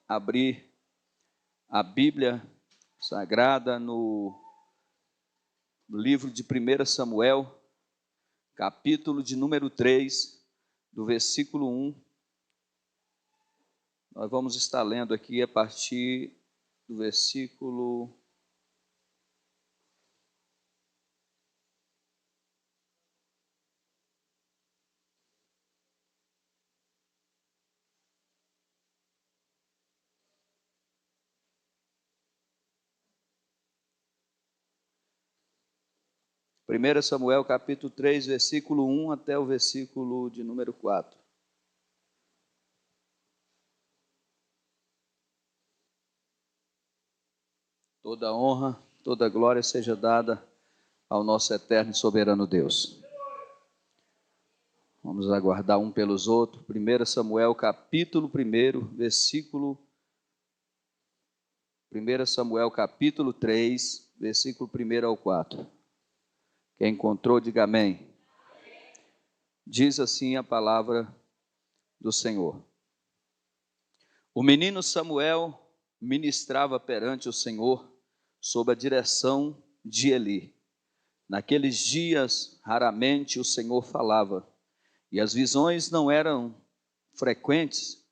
abrir a Bíblia Sagrada no livro de 1 Samuel, capítulo de número 3, do versículo 1. Nós vamos estar lendo aqui a partir do versículo 1 Samuel, capítulo 3, versículo 1 até o versículo de número 4. Toda honra, toda glória seja dada ao nosso eterno e soberano Deus. Vamos aguardar um pelos outros. 1 Samuel, capítulo 1, versículo... 1 Samuel, capítulo 3, versículo 1 ao 4. Quem encontrou, diga amém. Diz assim a palavra do Senhor. O menino Samuel ministrava perante o Senhor sob a direção de Eli. Naqueles dias, raramente o Senhor falava, e as visões não eram frequentes.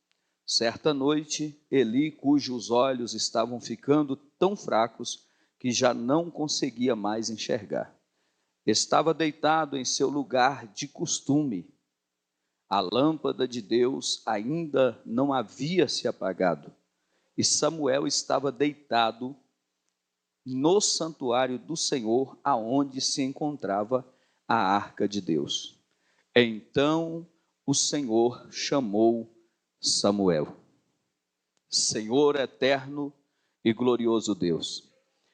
Certa noite, Eli, cujos olhos estavam ficando tão fracos que já não conseguia mais enxergar, estava deitado em seu lugar de costume. A lâmpada de Deus ainda não havia se apagado, e Samuel estava deitado no santuário do Senhor, aonde se encontrava a arca de Deus. Então o Senhor chamou Samuel. Senhor eterno e glorioso Deus,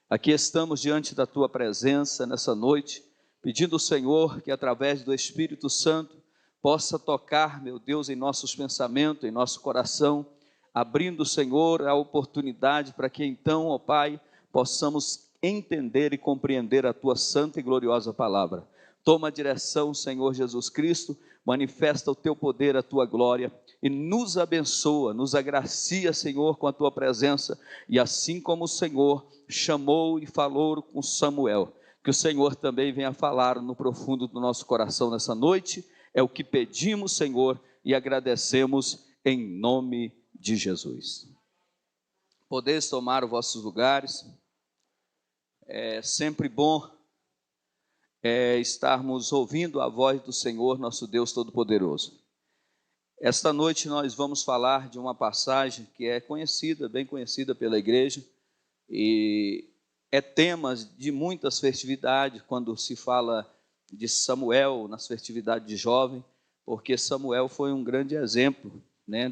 aqui estamos diante da tua presença nessa noite, pedindo ao Senhor que através do Espírito Santo possa tocar, meu Deus, em nossos pensamentos, em nosso coração, abrindo, Senhor, a oportunidade para que então, ó Pai, possamos entender e compreender a tua santa e gloriosa palavra. Toma a direção, Senhor Jesus Cristo, manifesta o teu poder, a tua glória e nos abençoa, nos agracia, Senhor, com a tua presença, e assim como o Senhor chamou e falou com Samuel, que o Senhor também venha falar no profundo do nosso coração nessa noite. É o que pedimos, Senhor, e agradecemos em nome de Jesus. Podeis tomar os vossos lugares. É sempre bom estarmos ouvindo a voz do Senhor, nosso Deus Todo-Poderoso. Esta noite nós vamos falar de uma passagem que é conhecida, bem conhecida pela igreja, e é tema de muitas festividades, quando se fala de Samuel, nas festividades de jovem, porque Samuel foi um grande exemplo,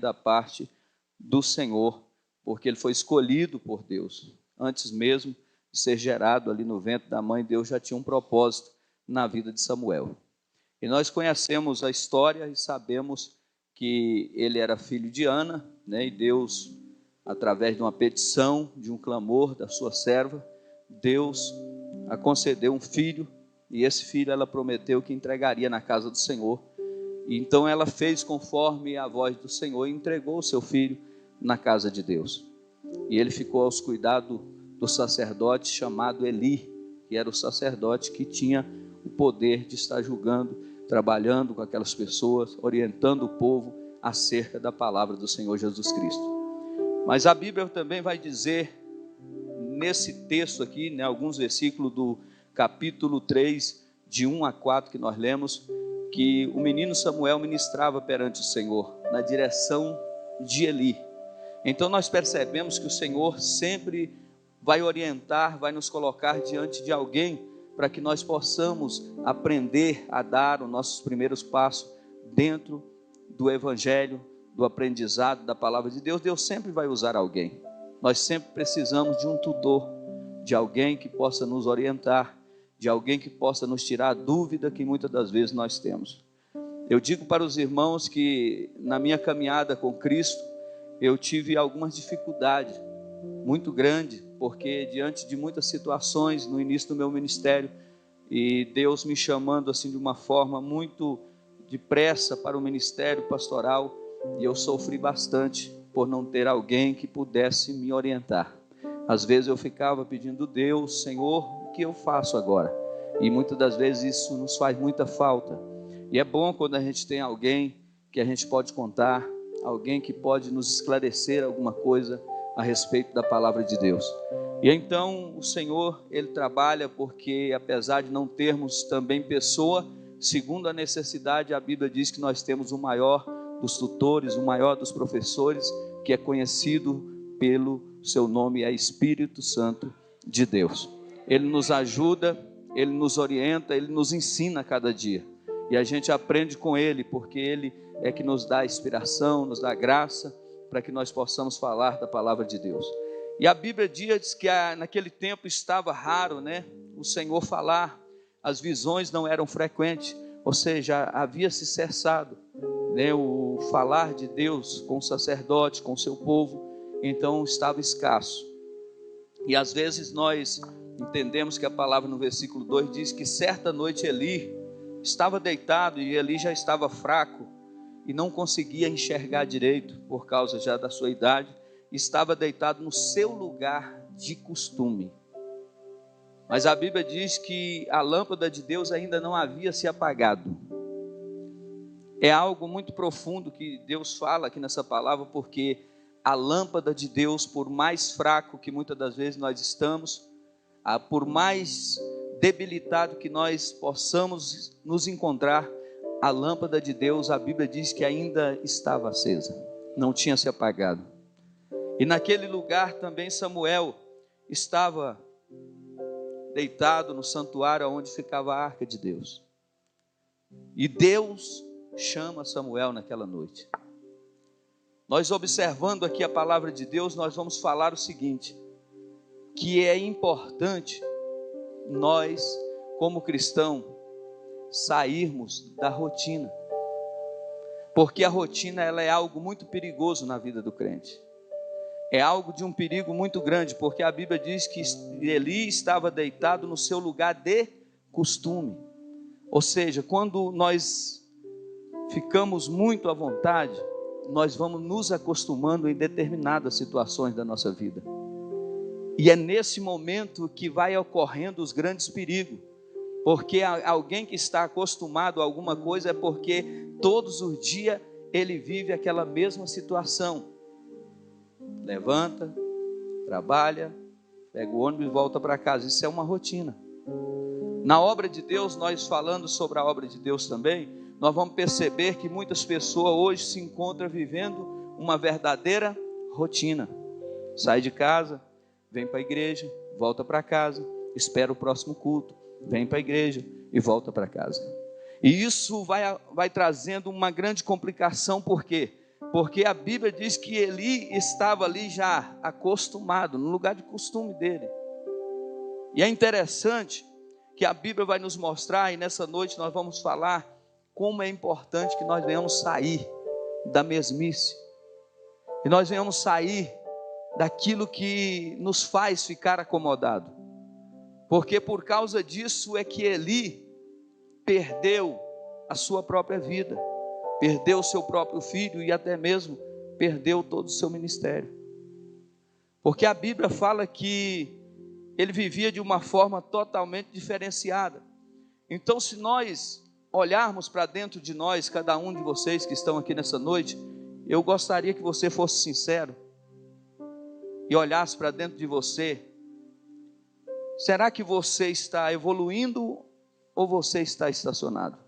da parte do Senhor, porque ele foi escolhido por Deus. Antes mesmo de ser gerado ali no ventre da mãe, Deus já tinha um propósito na vida de Samuel. E nós conhecemos a história e sabemos que ele era filho de Ana, e Deus, através de uma petição, de um clamor da sua serva, Deus a concedeu um filho, e esse filho ela prometeu que entregaria na casa do Senhor. E então ela fez conforme a voz do Senhor e entregou o seu filho na casa de Deus. E ele ficou aos cuidados do sacerdote chamado Eli, que era o sacerdote que tinha o poder de estar julgando, trabalhando com aquelas pessoas, orientando o povo acerca da palavra do Senhor Jesus Cristo. Mas a Bíblia também vai dizer, nesse texto aqui, alguns versículos do capítulo 3, de 1 a 4 que nós lemos, que o menino Samuel ministrava perante o Senhor, na direção de Eli. Então nós percebemos que o Senhor sempre vai orientar, vai nos colocar diante de alguém, para que nós possamos aprender a dar os nossos primeiros passos dentro do Evangelho, do aprendizado da palavra de Deus. Deus sempre vai usar alguém. Nós sempre precisamos de um tutor, de alguém que possa nos orientar, de alguém que possa nos tirar a dúvida que muitas das vezes nós temos. Eu digo para os irmãos que na minha caminhada com Cristo, eu tive algumas dificuldades muito grandes, porque diante de muitas situações no início do meu ministério, e Deus me chamando assim de uma forma muito depressa para o ministério pastoral, e eu sofri bastante, por não ter alguém que pudesse me orientar. Às vezes eu ficava pedindo: Deus, Senhor, o que eu faço agora? E muitas das vezes isso nos faz muita falta. E é bom quando a gente tem alguém que a gente pode contar, alguém que pode nos esclarecer alguma coisa a respeito da palavra de Deus. E então o Senhor, Ele trabalha porque, apesar de não termos também pessoa, segundo a necessidade, a Bíblia diz que nós temos o maior dos tutores, o maior dos professores, que é conhecido pelo seu nome, é Espírito Santo de Deus. Ele nos ajuda, Ele nos orienta, Ele nos ensina a cada dia. E a gente aprende com Ele, porque Ele é que nos dá inspiração, nos dá graça, para que nós possamos falar da palavra de Deus. E a Bíblia diz que naquele tempo estava raro, o Senhor falar, as visões não eram frequentes, ou seja, havia se cessado, o falar de Deus com o sacerdote, com o seu povo, então estava escasso. E às vezes nós entendemos que a palavra no versículo 2 diz que certa noite Eli estava deitado e Eli já estava fraco e não conseguia enxergar direito por causa já da sua idade, estava deitado no seu lugar de costume. Mas a Bíblia diz que a lâmpada de Deus ainda não havia se apagado. É algo muito profundo que Deus fala aqui nessa palavra, porque a lâmpada de Deus, por mais fraco que muitas das vezes nós estamos, por mais debilitado que nós possamos nos encontrar, a lâmpada de Deus, a Bíblia diz que ainda estava acesa, não tinha se apagado. E naquele lugar também Samuel estava deitado no santuário onde ficava a arca de Deus. E Deus chama Samuel naquela noite. Nós observando aqui a palavra de Deus, nós vamos falar o seguinte, que é importante nós, como cristãos, sairmos da rotina, porque a rotina ela é algo muito perigoso na vida do crente, é algo de um perigo muito grande, porque a Bíblia diz que Eli estava deitado no seu lugar de costume, ou seja, quando nós ficamos muito à vontade, nós vamos nos acostumando em determinadas situações da nossa vida, e é nesse momento que vai ocorrendo os grandes perigos, porque alguém que está acostumado a alguma coisa é porque todos os dias ele vive aquela mesma situação, levanta, trabalha, pega o ônibus e volta para casa, isso é uma rotina. Na obra de Deus, nós falando sobre a obra de Deus também, nós vamos perceber que muitas pessoas hoje se encontram vivendo uma verdadeira rotina, sai de casa, vem para a igreja, volta para casa, espera o próximo culto, vem para a igreja e volta para casa. E isso vai trazendo uma grande complicação, por quê? Porque a Bíblia diz que Eli estava ali já acostumado, no lugar de costume dele. E é interessante que a Bíblia vai nos mostrar, e nessa noite nós vamos falar como é importante que nós venhamos sair da mesmice, e nós venhamos sair daquilo que nos faz ficar acomodado. Porque por causa disso é que Eli perdeu a sua própria vida, perdeu o seu próprio filho e até mesmo perdeu todo o seu ministério. Porque a Bíblia fala que ele vivia de uma forma totalmente diferenciada. Então, se nós olharmos para dentro de nós, cada um de vocês que estão aqui nessa noite, eu gostaria que você fosse sincero e olhasse para dentro de você. Será que você está evoluindo ou você está estacionado?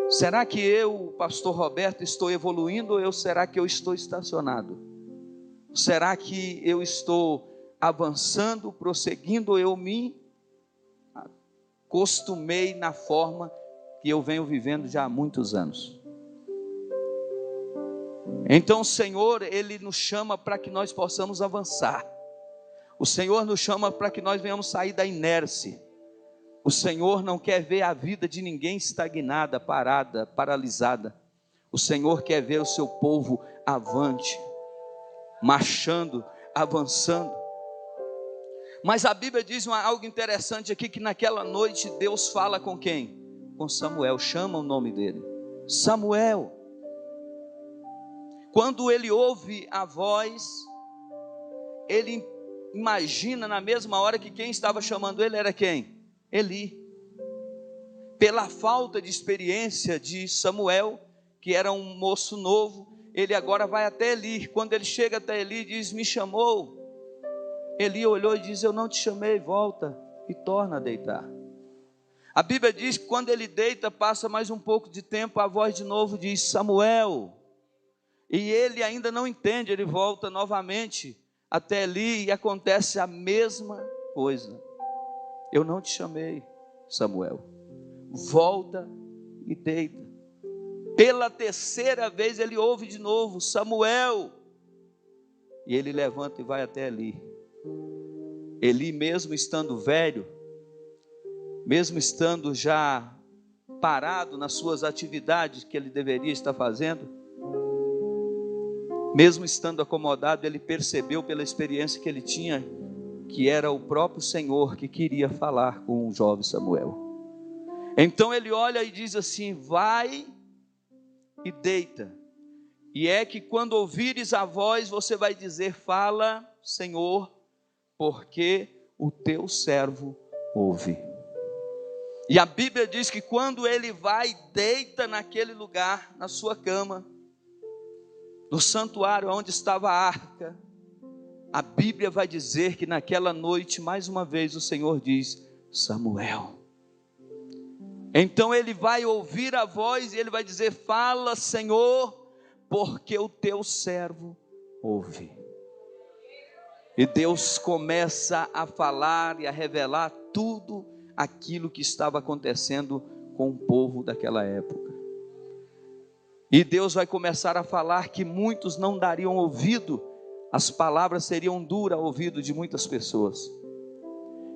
Será que eu, pastor Roberto, estou evoluindo ou será que eu estou estacionado? Será que eu estou avançando, prosseguindo, ou eu me acostumei na forma que eu venho vivendo já há muitos anos? Então o Senhor, Ele nos chama para que nós possamos avançar. O Senhor nos chama para que nós venhamos sair da inércia. O Senhor não quer ver a vida de ninguém estagnada, parada, paralisada. O Senhor quer ver o seu povo avante, marchando, avançando. Mas a Bíblia diz algo interessante aqui, que naquela noite Deus fala com quem? Com Samuel, chama o nome dele, Samuel. Quando ele ouve a voz, ele imagina na mesma hora que quem estava chamando ele era quem? Eli. Pela falta de experiência de Samuel, que era um moço novo, ele agora vai até Eli. Quando ele chega até Eli, diz: me chamou. Eli olhou e diz: eu não te chamei, volta e torna a deitar. A Bíblia diz que quando ele deita, passa mais um pouco de tempo, a voz de novo diz: Samuel. E ele ainda não entende, ele volta novamente até Eli e acontece a mesma coisa. Eu não te chamei, Samuel. Volta e deita. Pela terceira vez ele ouve de novo: Samuel. E ele levanta e vai até Eli. Eli, mesmo estando velho, mesmo estando já parado nas suas atividades que ele deveria estar fazendo, mesmo estando acomodado, ele percebeu pela experiência que ele tinha, que era o próprio Senhor que queria falar com o jovem Samuel. Então ele olha e diz assim: vai e deita. E é que quando ouvires a voz, você vai dizer: fala, Senhor, porque o teu servo ouve. E a Bíblia diz que quando ele vai e deita naquele lugar, na sua cama, no santuário onde estava a arca, a Bíblia vai dizer que naquela noite, mais uma vez, o Senhor diz: Samuel. Então ele vai ouvir a voz e ele vai dizer: fala, Senhor, porque o teu servo ouve. E Deus começa a falar e a revelar tudo aquilo que estava acontecendo com o povo daquela época. E Deus vai começar a falar que muitos não dariam ouvido, as palavras seriam duras ao ouvido de muitas pessoas,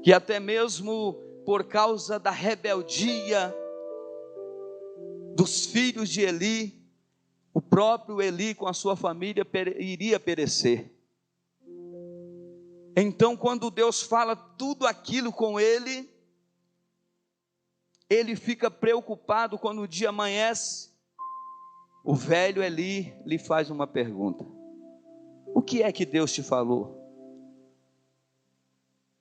que até mesmo por causa da rebeldia dos filhos de Eli, o próprio Eli com a sua família iria perecer. Então, quando Deus fala tudo aquilo com ele, ele fica preocupado. Quando o dia amanhece, o velho Eli lhe faz uma pergunta: o que é que Deus te falou?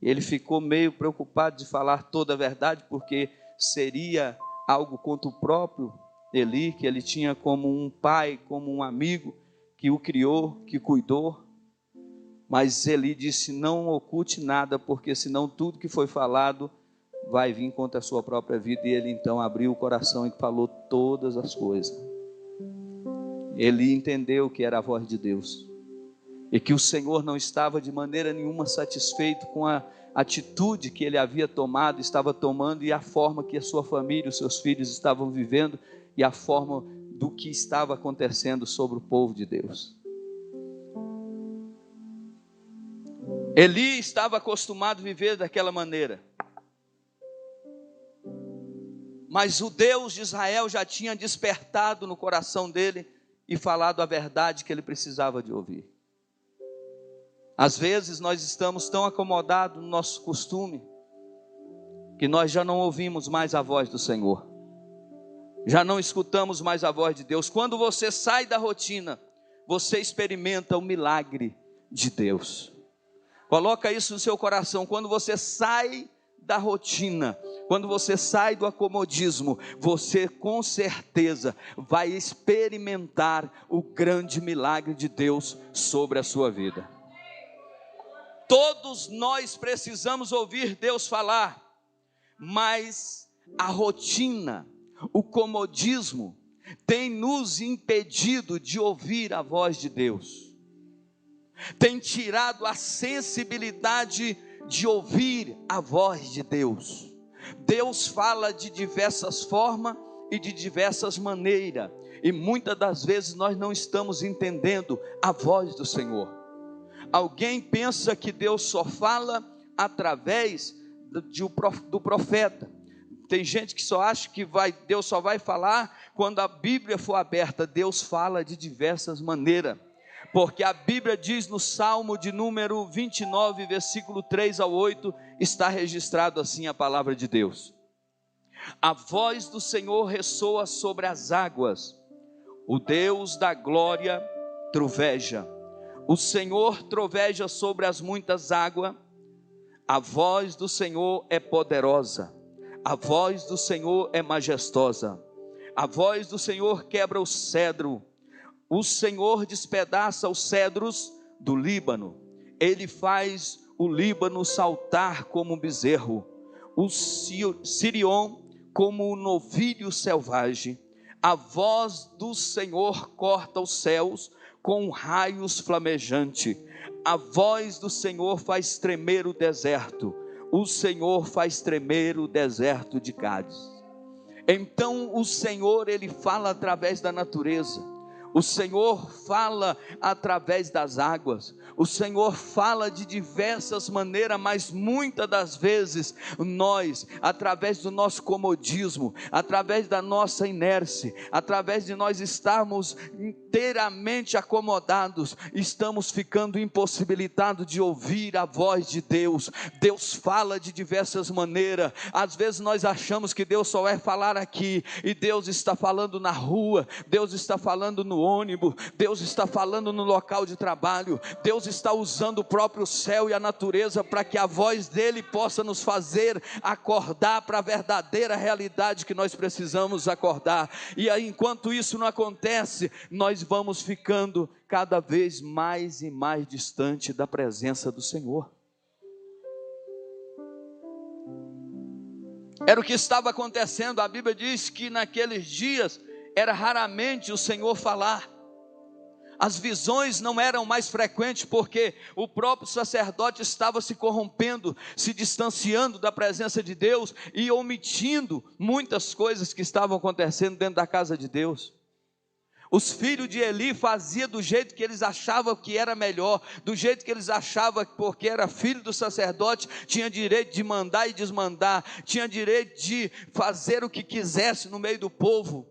Ele ficou meio preocupado de falar toda a verdade, porque seria algo contra o próprio Eli, que ele tinha como um pai, como um amigo, que o criou, que cuidou. Mas Eli disse: não oculte nada, porque senão tudo que foi falado vai vir contra a sua própria vida. E ele então abriu o coração e falou todas as coisas. Eli entendeu que era a voz de Deus, e que o Senhor não estava de maneira nenhuma satisfeito com a atitude que ele havia tomado, estava tomando, e a forma que a sua família, os seus filhos estavam vivendo, e a forma do que estava acontecendo sobre o povo de Deus. Eli estava acostumado a viver daquela maneira, mas o Deus de Israel já tinha despertado no coração dele e falado a verdade que ele precisava de ouvir. Às vezes nós estamos tão acomodados no nosso costume, que nós já não ouvimos mais a voz do Senhor, já não escutamos mais a voz de Deus. Quando você sai da rotina, você experimenta o milagre de Deus. Coloca isso no seu coração. Quando você sai da rotina, quando você sai do acomodismo, você com certeza vai experimentar o grande milagre de Deus sobre a sua vida. Todos nós precisamos ouvir Deus falar, mas a rotina, o comodismo tem nos impedido de ouvir a voz de Deus. Tem tirado a sensibilidade de ouvir a voz de Deus. Deus fala de diversas formas e de diversas maneiras, e muitas das vezes nós não estamos entendendo a voz do Senhor. Alguém pensa que Deus só fala através do profeta. Tem gente que só acha que Deus só vai falar quando a Bíblia for aberta. Deus fala de diversas maneiras, porque a Bíblia diz no Salmo de número 29, versículo 3 ao 8, está registrado assim a palavra de Deus: a voz do Senhor ressoa sobre as águas, o Deus da glória troveja. O Senhor troveja sobre as muitas águas. A voz do Senhor é poderosa. A voz do Senhor é majestosa. A voz do Senhor quebra o cedro. O Senhor despedaça os cedros do Líbano. Ele faz o Líbano saltar como um bezerro. O Sirion como um novilho selvagem. A voz do Senhor corta os céus com raios flamejantes. A voz do Senhor faz tremer o deserto. O Senhor faz tremer o deserto de Cádiz. Então o Senhor, Ele fala através da natureza. O Senhor fala através das águas. O Senhor fala de diversas maneiras, mas muitas das vezes nós, através do nosso comodismo, através da nossa inércia, através de nós estarmos inteiramente acomodados, estamos ficando impossibilitados de ouvir a voz de Deus. Deus fala de diversas maneiras. Às vezes nós achamos que Deus só vai falar aqui, e Deus está falando na rua, Deus está falando no ônibus, Deus está falando no local de trabalho. Deus está usando o próprio céu e a natureza para que a voz dele possa nos fazer acordar para a verdadeira realidade que nós precisamos acordar. E aí, enquanto isso não acontece, nós vamos ficando cada vez mais e mais distante da presença do Senhor. Era o que estava acontecendo. A Bíblia diz que naqueles dias era raramente o Senhor falar. As visões não eram mais frequentes, porque o próprio sacerdote estava se corrompendo, se distanciando da presença de Deus e omitindo muitas coisas que estavam acontecendo dentro da casa de Deus. Os filhos de Eli faziam do jeito que eles achavam que era melhor, do jeito que eles achavam, porque era filho do sacerdote, tinha direito de mandar e desmandar, tinha direito de fazer o que quisesse no meio do povo.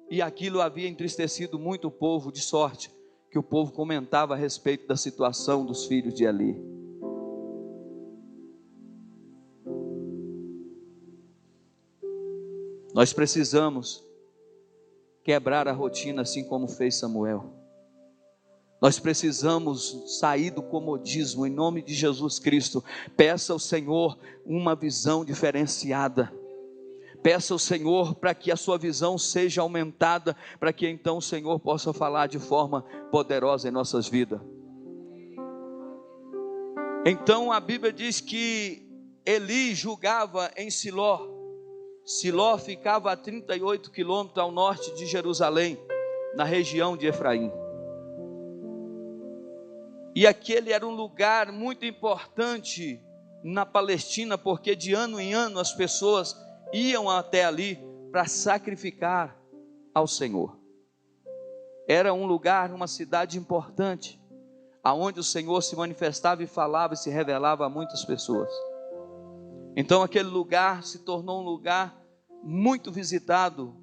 E aquilo havia entristecido muito o povo, de sorte que o povo comentava a respeito da situação dos filhos de Eli. Nós precisamos quebrar a rotina, assim como fez Samuel. Nós precisamos sair do comodismo, em nome de Jesus Cristo. Peça ao Senhor uma visão diferenciada. Peça ao Senhor para que a sua visão seja aumentada, para que então o Senhor possa falar de forma poderosa em nossas vidas. Então a Bíblia diz que Eli julgava em Siló. Siló ficava a 38 quilômetros ao norte de Jerusalém, na região de Efraim. E aquele era um lugar muito importante na Palestina, porque de ano em ano as pessoas iam até ali para sacrificar ao Senhor. Era um lugar, uma cidade importante, aonde o Senhor se manifestava e falava e se revelava a muitas pessoas. Então aquele lugar se tornou um lugar muito visitado,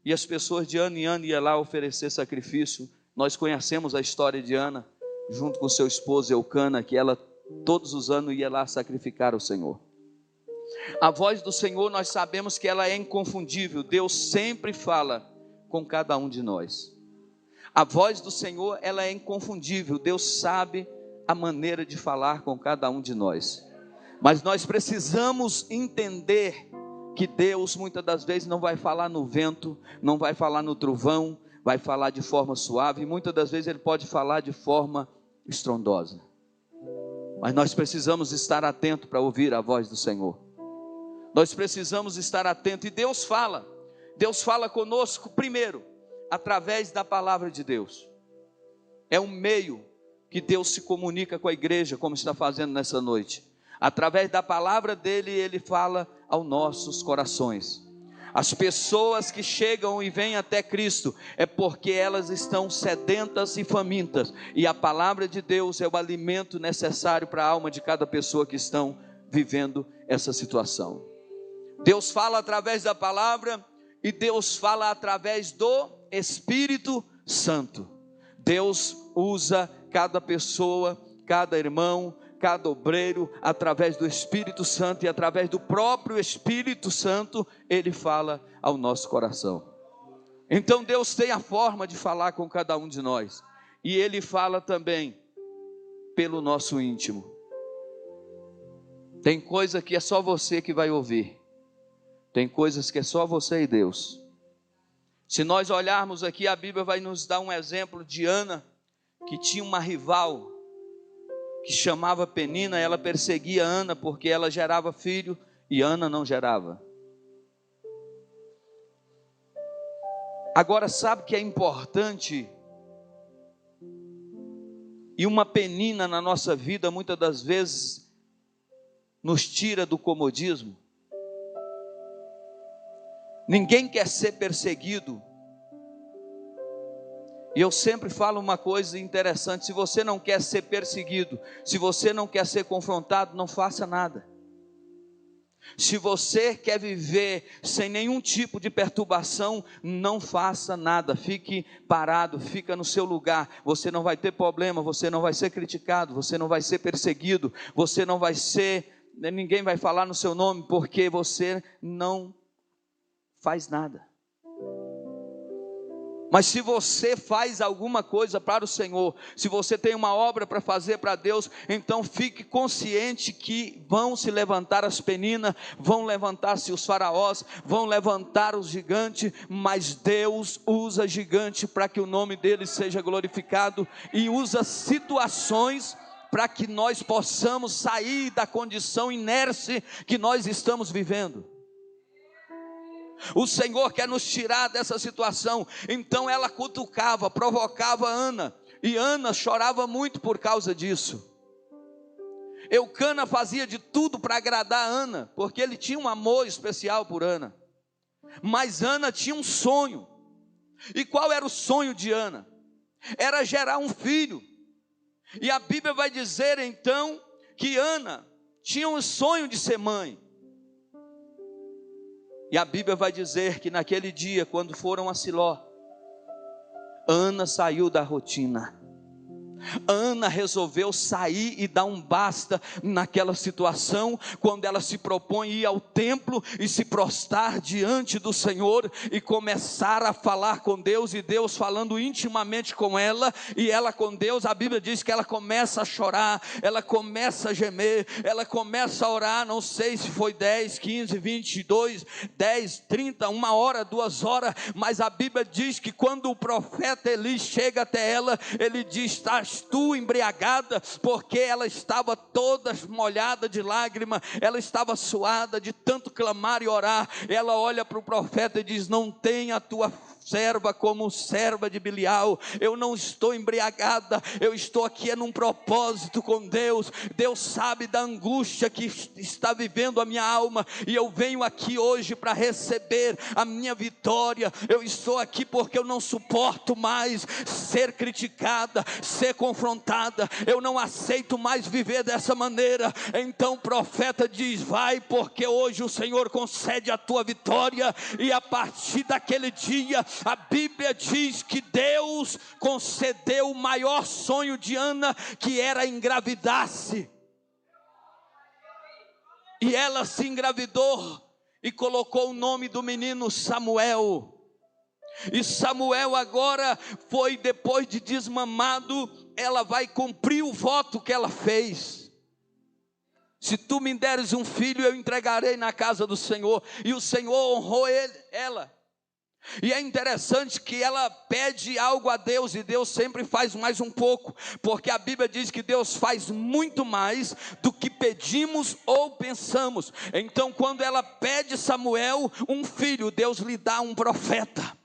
e as pessoas de ano em ano iam lá oferecer sacrifício. Nós conhecemos a história de Ana, junto com seu esposo Eucana, que ela todos os anos ia lá sacrificar ao Senhor. A voz do Senhor, nós sabemos que ela é inconfundível. Deus sempre fala com cada um de nós. A voz do Senhor, ela é inconfundível. Deus sabe a maneira de falar com cada um de nós. Mas nós precisamos entender que Deus muitas das vezes não vai falar no vento, não vai falar no trovão, vai falar de forma suave, e muitas das vezes Ele pode falar de forma estrondosa. Mas nós precisamos estar atentos para ouvir a voz do Senhor. Nós precisamos estar atentos, e Deus fala conosco primeiro, através da palavra de Deus. É um meio que Deus se comunica com a igreja, como está fazendo nessa noite. Através da palavra dele, Ele fala aos nossos corações. As pessoas que chegam e vêm até Cristo, é porque elas estão sedentas e famintas, e a palavra de Deus é o alimento necessário para a alma de cada pessoa que estão vivendo essa situação. Deus fala através da palavra, e Deus fala através do Espírito Santo. Deus usa cada pessoa, cada irmão, cada obreiro, através do Espírito Santo, e através do próprio Espírito Santo, Ele fala ao nosso coração. Então Deus tem a forma de falar com cada um de nós, E ele fala também pelo nosso íntimo. Tem coisa que é só você que vai ouvir. Tem coisas que é só você e Deus. Se nós olharmos aqui, a Bíblia vai nos dar um exemplo de Ana, que tinha uma rival, que chamava Penina. Ela perseguia Ana, porque ela gerava filho, e Ana não gerava. Agora, sabe que é importante? E uma penina na nossa vida, muitas das vezes, nos tira do comodismo. Ninguém quer ser perseguido. E eu sempre falo uma coisa interessante: se você não quer ser perseguido, se você não quer ser confrontado, não faça nada. Se você quer viver sem nenhum tipo de perturbação, não faça nada, fique parado, fica no seu lugar. Você não vai ter problema, você não vai ser criticado, você não vai ser perseguido, você não vai ser, ninguém vai falar no seu nome, porque você não faz nada. Mas se você faz alguma coisa para o Senhor, se você tem uma obra para fazer para Deus, então fique consciente que vão se levantar as peninas, vão levantar-se os faraós, vão levantar os gigantes, mas Deus usa gigante para que o nome dele seja glorificado, e usa situações para que nós possamos sair da condição inerte que nós estamos vivendo. O Senhor quer nos tirar dessa situação. Então ela cutucava, provocava Ana, e Ana chorava muito por causa disso. Eucana fazia de tudo para agradar Ana, porque ele tinha um amor especial por Ana. Mas Ana tinha um sonho. E qual era o sonho de Ana? Era gerar um filho. E a Bíblia vai dizer então que Ana tinha um sonho de ser mãe. E a Bíblia vai dizer que naquele dia, quando foram a Siló, Ana saiu da rotina. Ana resolveu sair e dar um basta naquela situação, quando ela se propõe ir ao templo e se prostrar diante do Senhor e começar a falar com Deus, e Deus falando intimamente com ela, e ela com Deus. A Bíblia diz que ela começa a chorar, ela começa a gemer, ela começa a orar. Não sei se foi 10, 15, 22, 10, 30, 1 hora, 2 horas, mas a Bíblia diz que quando o profeta Eli chega até ela, ele diz: estás tu embriagada? Porque ela estava toda molhada de lágrima, ela estava suada de tanto clamar e orar. Ela olha para o profeta e diz: não tenha a tua serva como serva de Bilial, eu não estou embriagada, eu estou aqui num propósito com Deus. Deus sabe da angústia que está vivendo a minha alma, e eu venho aqui hoje para receber a minha vitória. Eu estou aqui porque eu não suporto mais ser criticada, ser confrontada, eu não aceito mais viver dessa maneira. Então o profeta diz: vai, porque hoje o Senhor concede a tua vitória. E a partir daquele dia, a Bíblia diz que Deus concedeu o maior sonho de Ana, que era engravidar-se. E ela se engravidou e colocou o nome do menino Samuel. E Samuel agora foi, depois de desmamado, ela vai cumprir o voto que ela fez. Se tu me deres um filho, eu entregarei na casa do Senhor. E o Senhor honrou ela. E é interessante que ela pede algo a Deus, e Deus sempre faz mais um pouco, porque a Bíblia diz que Deus faz muito mais do que pedimos ou pensamos. Então quando ela pede Samuel, um filho, Deus lhe dá um profeta.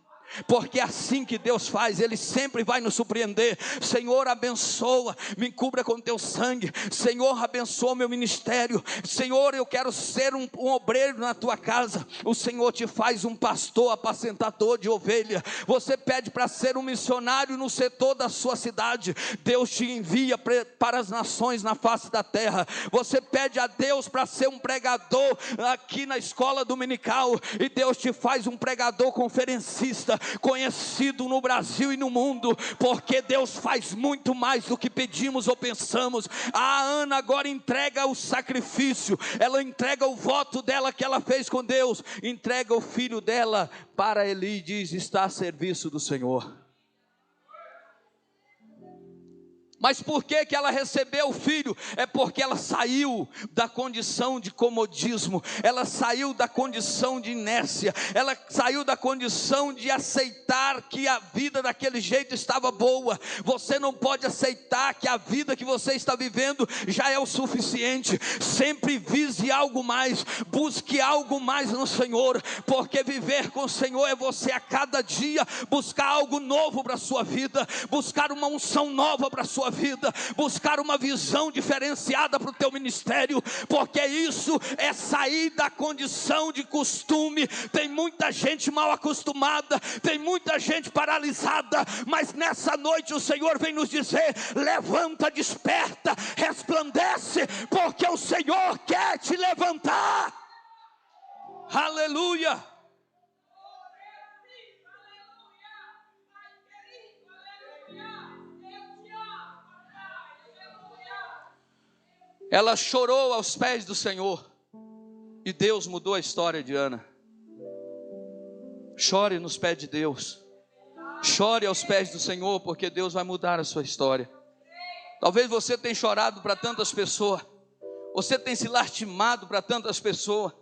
Porque é assim que Deus faz, Ele sempre vai nos surpreender. Senhor, abençoa, me cubra com teu sangue. Senhor, abençoa meu ministério. Senhor, eu quero ser um obreiro na tua casa. O Senhor te faz um pastor, apacentador de ovelha. Você pede para ser um missionário no setor da sua cidade, Deus te envia para as nações na face da terra. Você pede a Deus para ser um pregador aqui na escola dominical, e Deus te faz um pregador conferencista, conhecido no Brasil e no mundo, porque Deus faz muito mais do que pedimos ou pensamos. A Ana agora entrega o sacrifício, ela entrega o voto dela que ela fez com Deus, entrega o filho dela para Eli e diz: está a serviço do Senhor. Mas por que ela recebeu o filho? É porque ela saiu da condição de comodismo, ela saiu da condição de inércia, ela saiu da condição de aceitar que a vida daquele jeito estava boa. Você não pode aceitar que a vida que você está vivendo já é o suficiente. Sempre vise algo mais, busque algo mais no Senhor, porque viver com o Senhor é você a cada dia buscar algo novo para a sua vida, buscar uma unção nova para a sua vida, buscar uma visão diferenciada para o teu ministério, porque isso é sair da condição de costume. Tem muita gente mal acostumada, tem muita gente paralisada, mas nessa noite o Senhor vem nos dizer: levanta, desperta, resplandece, porque o Senhor quer te levantar. Aleluia. Ela chorou aos pés do Senhor, e Deus mudou a história de Ana. Chore nos pés de Deus, chore aos pés do Senhor, porque Deus vai mudar a sua história. Talvez você tenha chorado para tantas pessoas, você tem se lastimado para tantas pessoas,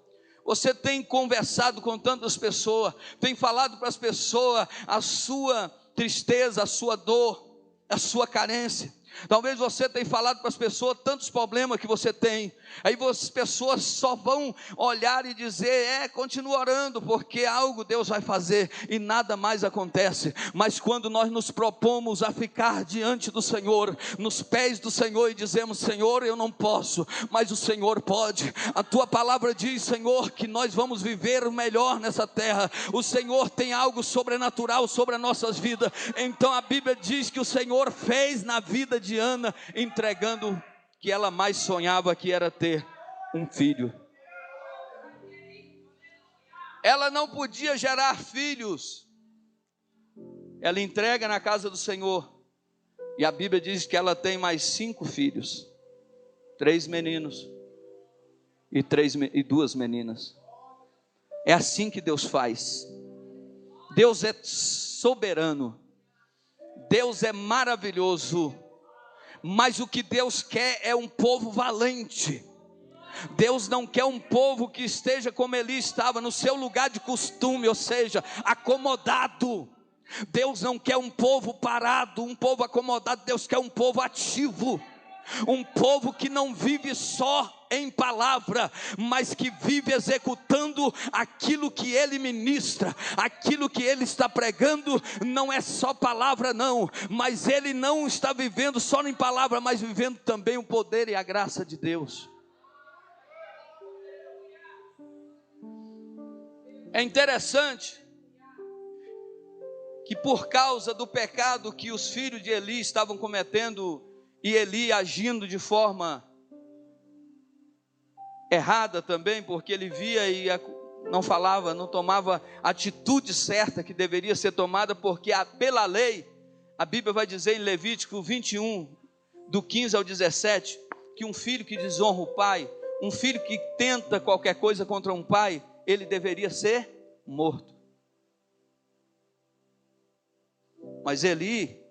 você tem conversado com tantas pessoas, tem falado para as pessoas a sua tristeza, a sua dor, a sua carência. Talvez você tenha falado para as pessoas tantos problemas que você tem. Aí as pessoas só vão olhar e dizer: continua orando, porque algo Deus vai fazer, e nada mais acontece. Mas quando nós nos propomos a ficar diante do Senhor, nos pés do Senhor, e dizemos: Senhor, eu não posso, mas o Senhor pode. A tua palavra diz, Senhor, que nós vamos viver o melhor nessa terra. O Senhor tem algo sobrenatural sobre as nossas vidas. Então a Bíblia diz que o Senhor fez na vida de Ana, entregando o que ela mais sonhava, que era ter um filho. Ela não podia gerar filhos, ela entrega na casa do Senhor, e a Bíblia diz que ela tem mais 5 filhos, 3 meninos e 2 meninas. É assim que Deus faz. Deus é soberano, Deus é maravilhoso, mas o que Deus quer é um povo valente. Deus não quer um povo que esteja como Eli estava, no seu lugar de costume, ou seja, acomodado. Deus não quer um povo parado, um povo acomodado. Deus quer um povo ativo, um povo que não vive só em palavra, mas que vive executando aquilo que ele ministra, aquilo que ele está pregando. Não é só palavra não, mas ele não está vivendo só em palavra, mas vivendo também o poder e a graça de Deus. É interessante que por causa do pecado que os filhos de Eli estavam cometendo, e Eli agindo de forma errada também, porque ele via e não falava, não tomava a atitude certa que deveria ser tomada, porque pela lei, a Bíblia vai dizer em Levítico 21, do 15 ao 17, que um filho que desonra o pai, um filho que tenta qualquer coisa contra um pai, ele deveria ser morto. Mas Eli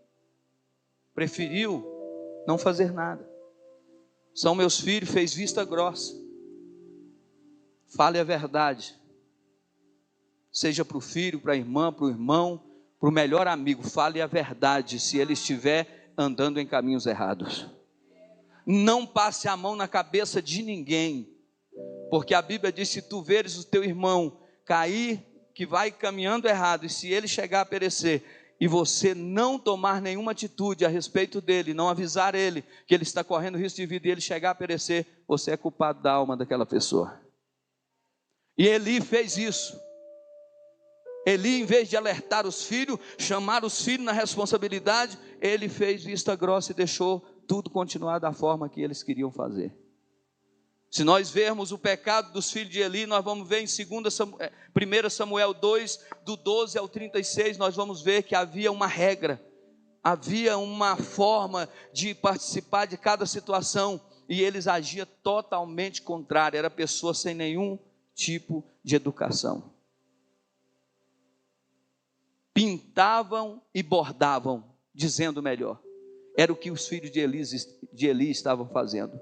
preferiu não fazer nada. São meus filhos, fez vista grossa. Fale a verdade, seja para o filho, para a irmã, para o irmão, para o melhor amigo. Fale a verdade se ele estiver andando em caminhos errados. Não passe a mão na cabeça de ninguém, porque a Bíblia diz: se tu veres o teu irmão cair, que vai caminhando errado, e se ele chegar a perecer, e você não tomar nenhuma atitude a respeito dele, não avisar ele que ele está correndo risco de vida, e ele chegar a perecer, você é culpado da alma daquela pessoa. E Eli fez isso. Eli, em vez de alertar os filhos, chamar os filhos na responsabilidade, ele fez vista grossa e deixou tudo continuar da forma que eles queriam fazer. Se nós vermos o pecado dos filhos de Eli, nós vamos ver em 1 Samuel 2, do 12 ao 36, nós vamos ver que havia uma regra, havia uma forma de participar de cada situação, e eles agiam totalmente contrário, era pessoa sem nenhum tipo de educação. Pintavam e bordavam, dizendo melhor. Era o que os filhos de Eli estavam fazendo.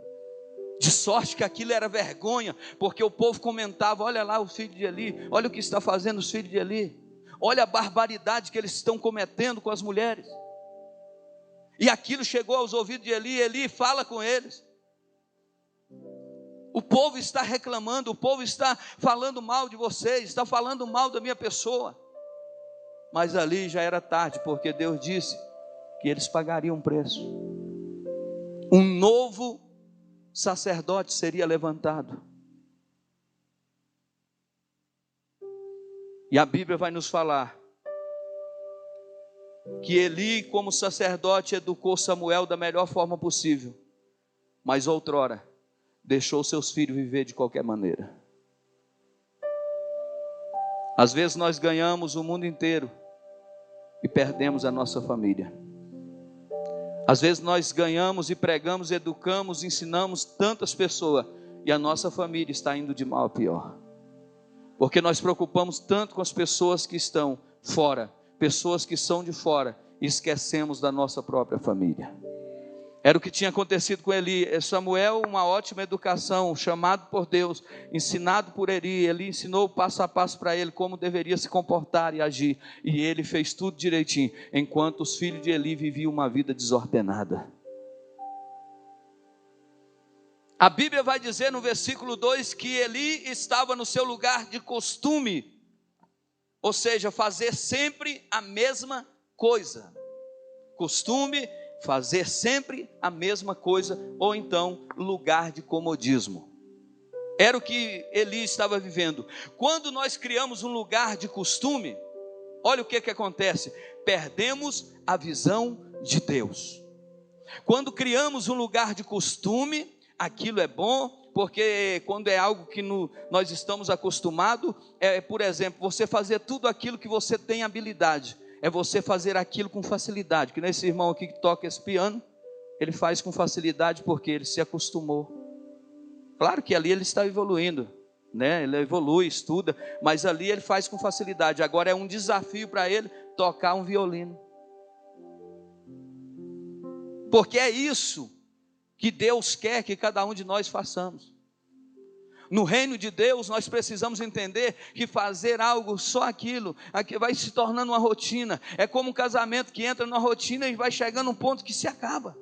De sorte que aquilo era vergonha, porque o povo comentava: olha lá os filhos de Eli, olha o que está fazendo os filhos de Eli, olha a barbaridade que eles estão cometendo com as mulheres. E aquilo chegou aos ouvidos de Eli. Eli fala com eles: o povo está reclamando, o povo está falando mal de vocês, está falando mal da minha pessoa. Mas ali já era tarde, porque Deus disse que eles pagariam um preço. Um novo sacerdote seria levantado. E a Bíblia vai nos falar que Eli, como sacerdote, educou Samuel da melhor forma possível, mas outrora deixou seus filhos viver de qualquer maneira. Às vezes nós ganhamos o mundo inteiro e perdemos a nossa família. Às vezes nós ganhamos e pregamos, educamos, ensinamos tantas pessoas, e a nossa família está indo de mal a pior, porque nós preocupamos tanto com as pessoas que estão fora, pessoas que são de fora, e esquecemos da nossa própria família. Era o que tinha acontecido com Eli. Samuel, uma ótima educação, chamado por Deus, ensinado por Eli. Ele ensinou passo a passo para ele como deveria se comportar e agir, e ele fez tudo direitinho, enquanto os filhos de Eli viviam uma vida desordenada. A Bíblia vai dizer no versículo 2 que Eli estava no seu lugar de costume, ou seja, fazer sempre a mesma coisa. Costume, fazer sempre a mesma coisa, ou então lugar de comodismo. Era o que Eli estava vivendo. Quando nós criamos um lugar de costume, olha o que acontece: perdemos a visão de Deus. Quando criamos um lugar de costume, aquilo é bom, porque quando é algo que nós estamos acostumados, por exemplo, você fazer tudo aquilo que você tem habilidade, é você fazer aquilo com facilidade, que nesse irmão aqui que toca esse piano, ele faz com facilidade porque ele se acostumou. Claro que ali ele está evoluindo, né? Ele evolui, estuda, mas ali ele faz com facilidade. Agora é um desafio para ele tocar um violino, porque é isso que Deus quer que cada um de nós façamos. No reino de Deus, nós precisamos entender que fazer algo, só aquilo vai se tornando uma rotina. É como um casamento que entra numa rotina e vai chegando um ponto que se acaba.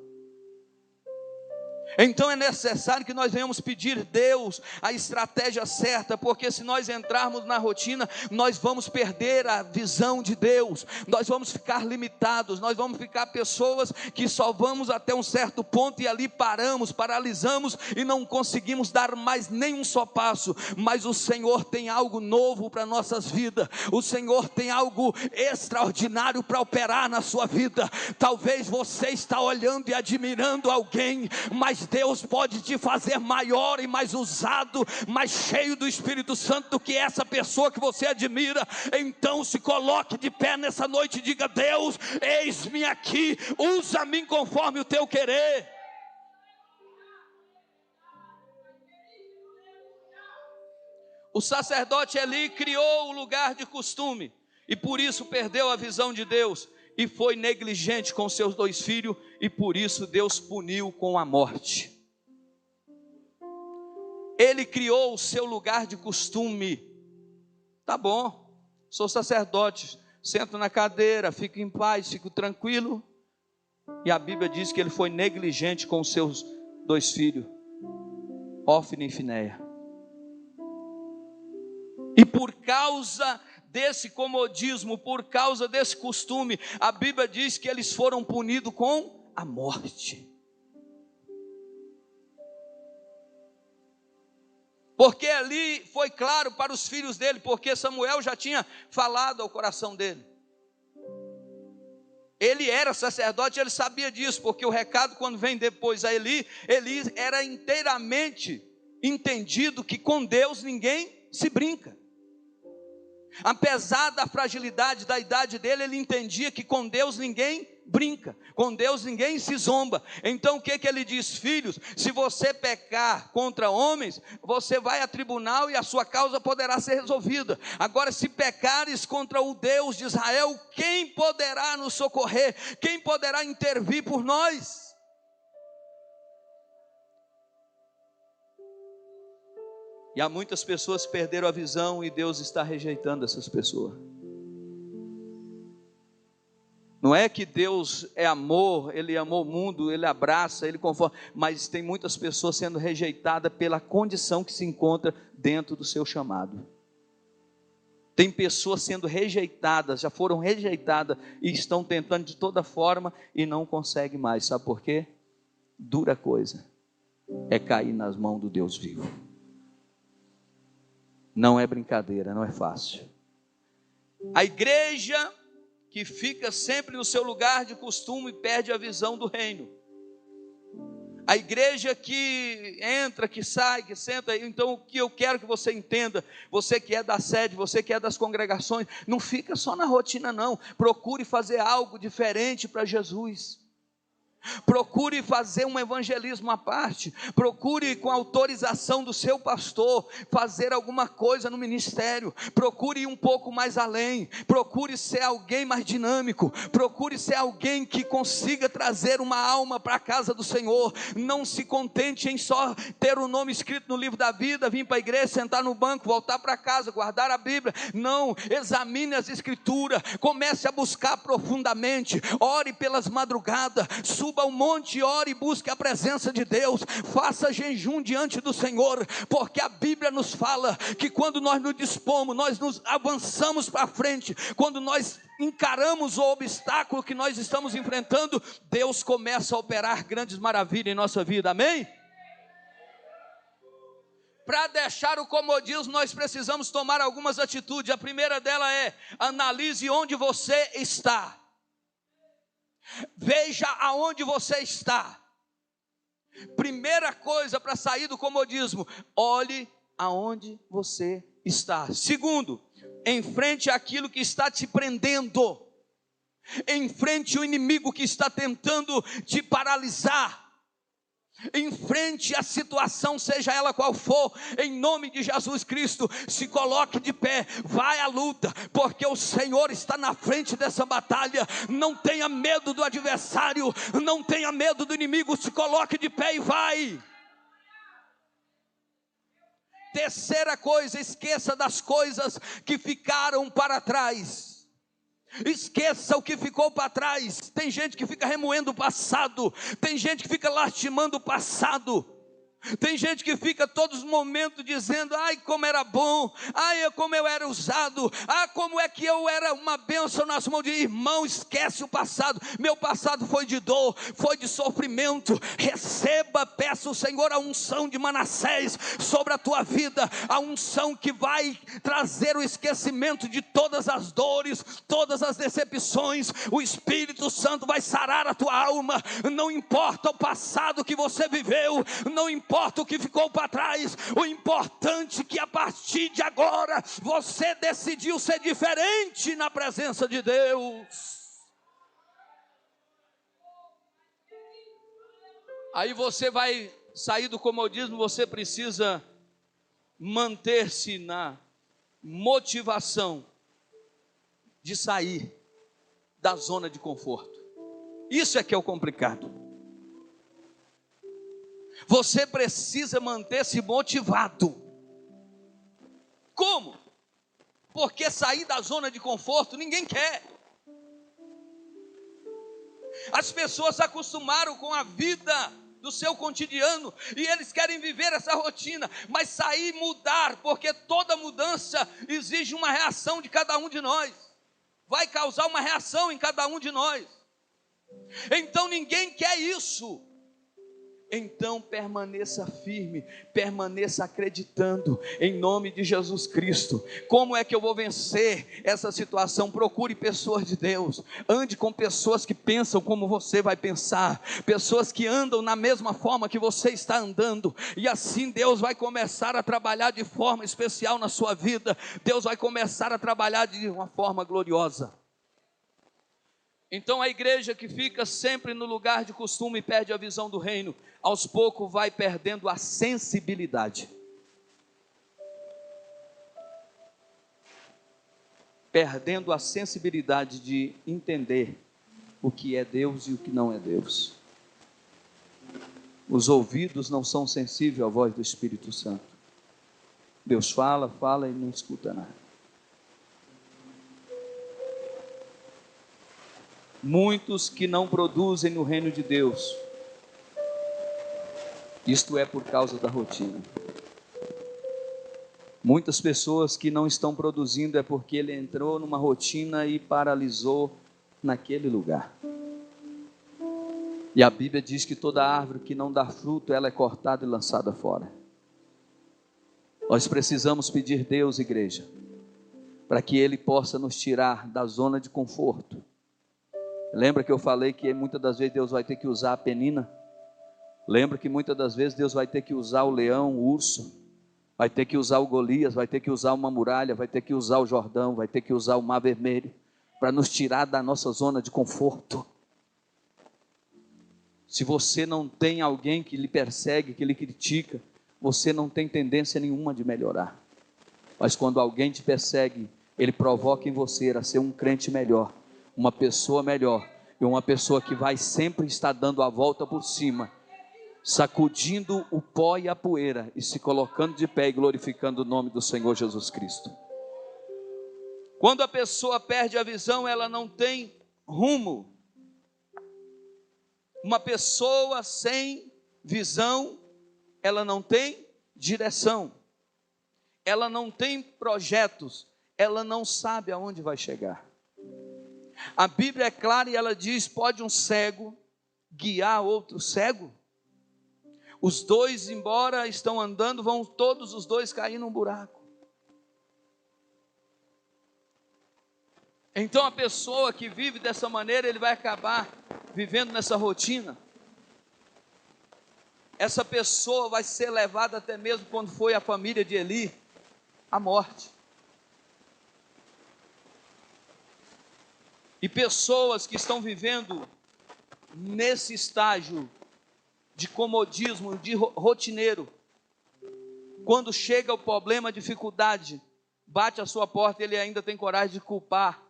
Então é necessário que nós venhamos pedir a Deus a estratégia certa, porque se nós entrarmos na rotina, nós vamos perder a visão de Deus, nós vamos ficar limitados, nós vamos ficar pessoas que só vamos até um certo ponto e ali paralisamos e não conseguimos dar mais nenhum só passo. Mas o Senhor tem algo novo para nossas vidas, o Senhor tem algo extraordinário para operar na sua vida. Talvez você está olhando e admirando alguém, mas Deus pode te fazer maior e mais usado, mais cheio do Espírito Santo do que essa pessoa que você admira. Então se coloque de pé nessa noite e diga: Deus, eis-me aqui, usa-me conforme o teu querer. O sacerdote Eli criou o lugar de costume e por isso perdeu a visão de Deus e foi negligente com seus 2 filhos, e por isso Deus puniu com a morte. Ele criou o seu lugar de costume. Tá bom, sou sacerdote, sento na cadeira, fico em paz, fico tranquilo. E a Bíblia diz que ele foi negligente com os seus 2 filhos, Hófni e Finéia. E por causa desse comodismo, por causa desse costume, a Bíblia diz que eles foram punidos com a morte. Porque ali foi claro para os filhos dele, porque Samuel já tinha falado ao coração dele. Ele era sacerdote, ele sabia disso, porque o recado quando vem depois a Eli era inteiramente entendido que com Deus ninguém se brinca. Apesar da fragilidade da idade dele, ele entendia que com Deus ninguém brinca, com Deus ninguém se zomba. Então o que ele diz? Filhos, se você pecar contra homens, você vai a tribunal e a sua causa poderá ser resolvida. Agora, se pecares contra o Deus de Israel, quem poderá nos socorrer? Quem poderá intervir por nós? E há muitas pessoas que perderam a visão e Deus está rejeitando essas pessoas. Não é que Deus é amor, Ele amou o mundo, Ele abraça, Ele conforta, mas tem muitas pessoas sendo rejeitadas pela condição que se encontra dentro do seu chamado. Tem pessoas sendo rejeitadas, já foram rejeitadas e estão tentando de toda forma e não conseguem mais. Sabe por quê? Dura coisa é cair nas mãos do Deus vivo. Não é brincadeira, não é fácil. A igreja que fica sempre no seu lugar de costume perde a visão do reino. A igreja que entra, que sai, que senta. Então o que eu quero que você entenda, você que é da sede, você que é das congregações, não fica só na rotina não, procure fazer algo diferente para Jesus. Procure fazer um evangelismo à parte, procure com autorização do seu pastor, fazer alguma coisa no ministério, procure ir um pouco mais além, procure ser alguém mais dinâmico, procure ser alguém que consiga trazer uma alma para a casa do Senhor. Não se contente em só ter o nome escrito no livro da vida, vir para a igreja, sentar no banco, voltar para casa, guardar a Bíblia. Não, examine as escrituras, comece a buscar profundamente, ore pelas madrugadas, suba ao monte, ore e busque a presença de Deus, faça jejum diante do Senhor, porque a Bíblia nos fala que quando nós nos dispomos, nós nos avançamos para frente, quando nós encaramos o obstáculo que nós estamos enfrentando, Deus começa a operar grandes maravilhas em nossa vida, amém? Para deixar o comodismo, nós precisamos tomar algumas atitudes. A primeira dela é: analise onde você está. Veja aonde você está. Primeira coisa para sair do comodismo: olhe aonde você está. Segundo, enfrente aquilo que está te prendendo. Enfrente o inimigo que está tentando te paralisar. Enfrente a situação, seja ela qual for, em nome de Jesus Cristo. Se coloque de pé, vai à luta, porque o Senhor está na frente dessa batalha. Não tenha medo do adversário, não tenha medo do inimigo. Se coloque de pé e vai. Terceira coisa, esqueça das coisas que ficaram para trás. Esqueça o que ficou para trás. Tem gente que fica remoendo o passado, tem gente que fica lastimando o passado, tem gente que fica todos os momentos dizendo: ai, como era bom, ai, como eu era usado, ah, como é que eu era uma bênção nas mãos de irmão. Esquece o passado. Meu passado foi de dor, foi de sofrimento. Receba, peça ao Senhor a unção de Manassés sobre a tua vida, a unção que vai trazer o esquecimento de todas as dores, todas as decepções. O Espírito Santo vai sarar a tua alma. Não importa o passado que você viveu, não importa o que ficou para trás, o importante é que a partir de agora você decidiu ser diferente na presença de Deus. Aí você vai sair do comodismo. Você precisa manter-se na motivação de sair da zona de conforto. Isso é que é o complicado. Você precisa manter-se motivado. Como? Porque sair da zona de conforto ninguém quer. As pessoas acostumaram com a vida do seu cotidiano e eles querem viver essa rotina, mas sair, mudar, porque toda mudança exige uma reação de cada um de nós, vai causar uma reação em cada um de nós. Então ninguém quer isso. Então permaneça firme, permaneça acreditando em nome de Jesus Cristo. Como é que eu vou vencer essa situação? Procure pessoas de Deus, ande com pessoas que pensam como você vai pensar, pessoas que andam na mesma forma que você está andando, e assim Deus vai começar a trabalhar de forma especial na sua vida. Deus vai começar a trabalhar de uma forma gloriosa. Então a igreja que fica sempre no lugar de costume perde a visão do reino, aos poucos vai perdendo a sensibilidade. Perdendo a sensibilidade de entender o que é Deus e o que não é Deus. Os ouvidos não são sensíveis à voz do Espírito Santo. Deus fala e não escuta nada. Muitos que não produzem no reino de Deus, isto é por causa da rotina. Muitas pessoas que não estão produzindo é porque ele entrou numa rotina e paralisou naquele lugar. E a Bíblia diz que toda árvore que não dá fruto, ela é cortada e lançada fora. Nós precisamos pedir a Deus, igreja, para que Ele possa nos tirar da zona de conforto. Lembra que eu falei que muitas das vezes Deus vai ter que usar a penina? Lembra que muitas das vezes Deus vai ter que usar o leão, o urso, vai ter que usar o Golias, vai ter que usar uma muralha, vai ter que usar o Jordão, vai ter que usar o Mar Vermelho, para nos tirar da nossa zona de conforto. Se você não tem alguém que lhe persegue, que lhe critica, você não tem tendência nenhuma de melhorar. Mas quando alguém te persegue, ele provoca em você a ser um crente melhor, uma pessoa melhor, e uma pessoa que vai sempre estar dando a volta por cima, sacudindo o pó e a poeira, e se colocando de pé e glorificando o nome do Senhor Jesus Cristo. Quando a pessoa perde a visão, ela não tem rumo. Uma pessoa sem visão, ela não tem direção, ela não tem projetos, ela não sabe aonde vai chegar. A Bíblia é clara e ela diz: pode um cego guiar outro cego? Os dois, embora estão andando, vão todos os dois cair num buraco. Então a pessoa que vive dessa maneira, ele vai acabar vivendo nessa rotina. Essa pessoa vai ser levada até mesmo, quando foi a família de Eli, à morte. E pessoas que estão vivendo nesse estágio de comodismo, de rotineiro, quando chega o problema, a dificuldade, bate a sua porta, ele ainda tem coragem de culpar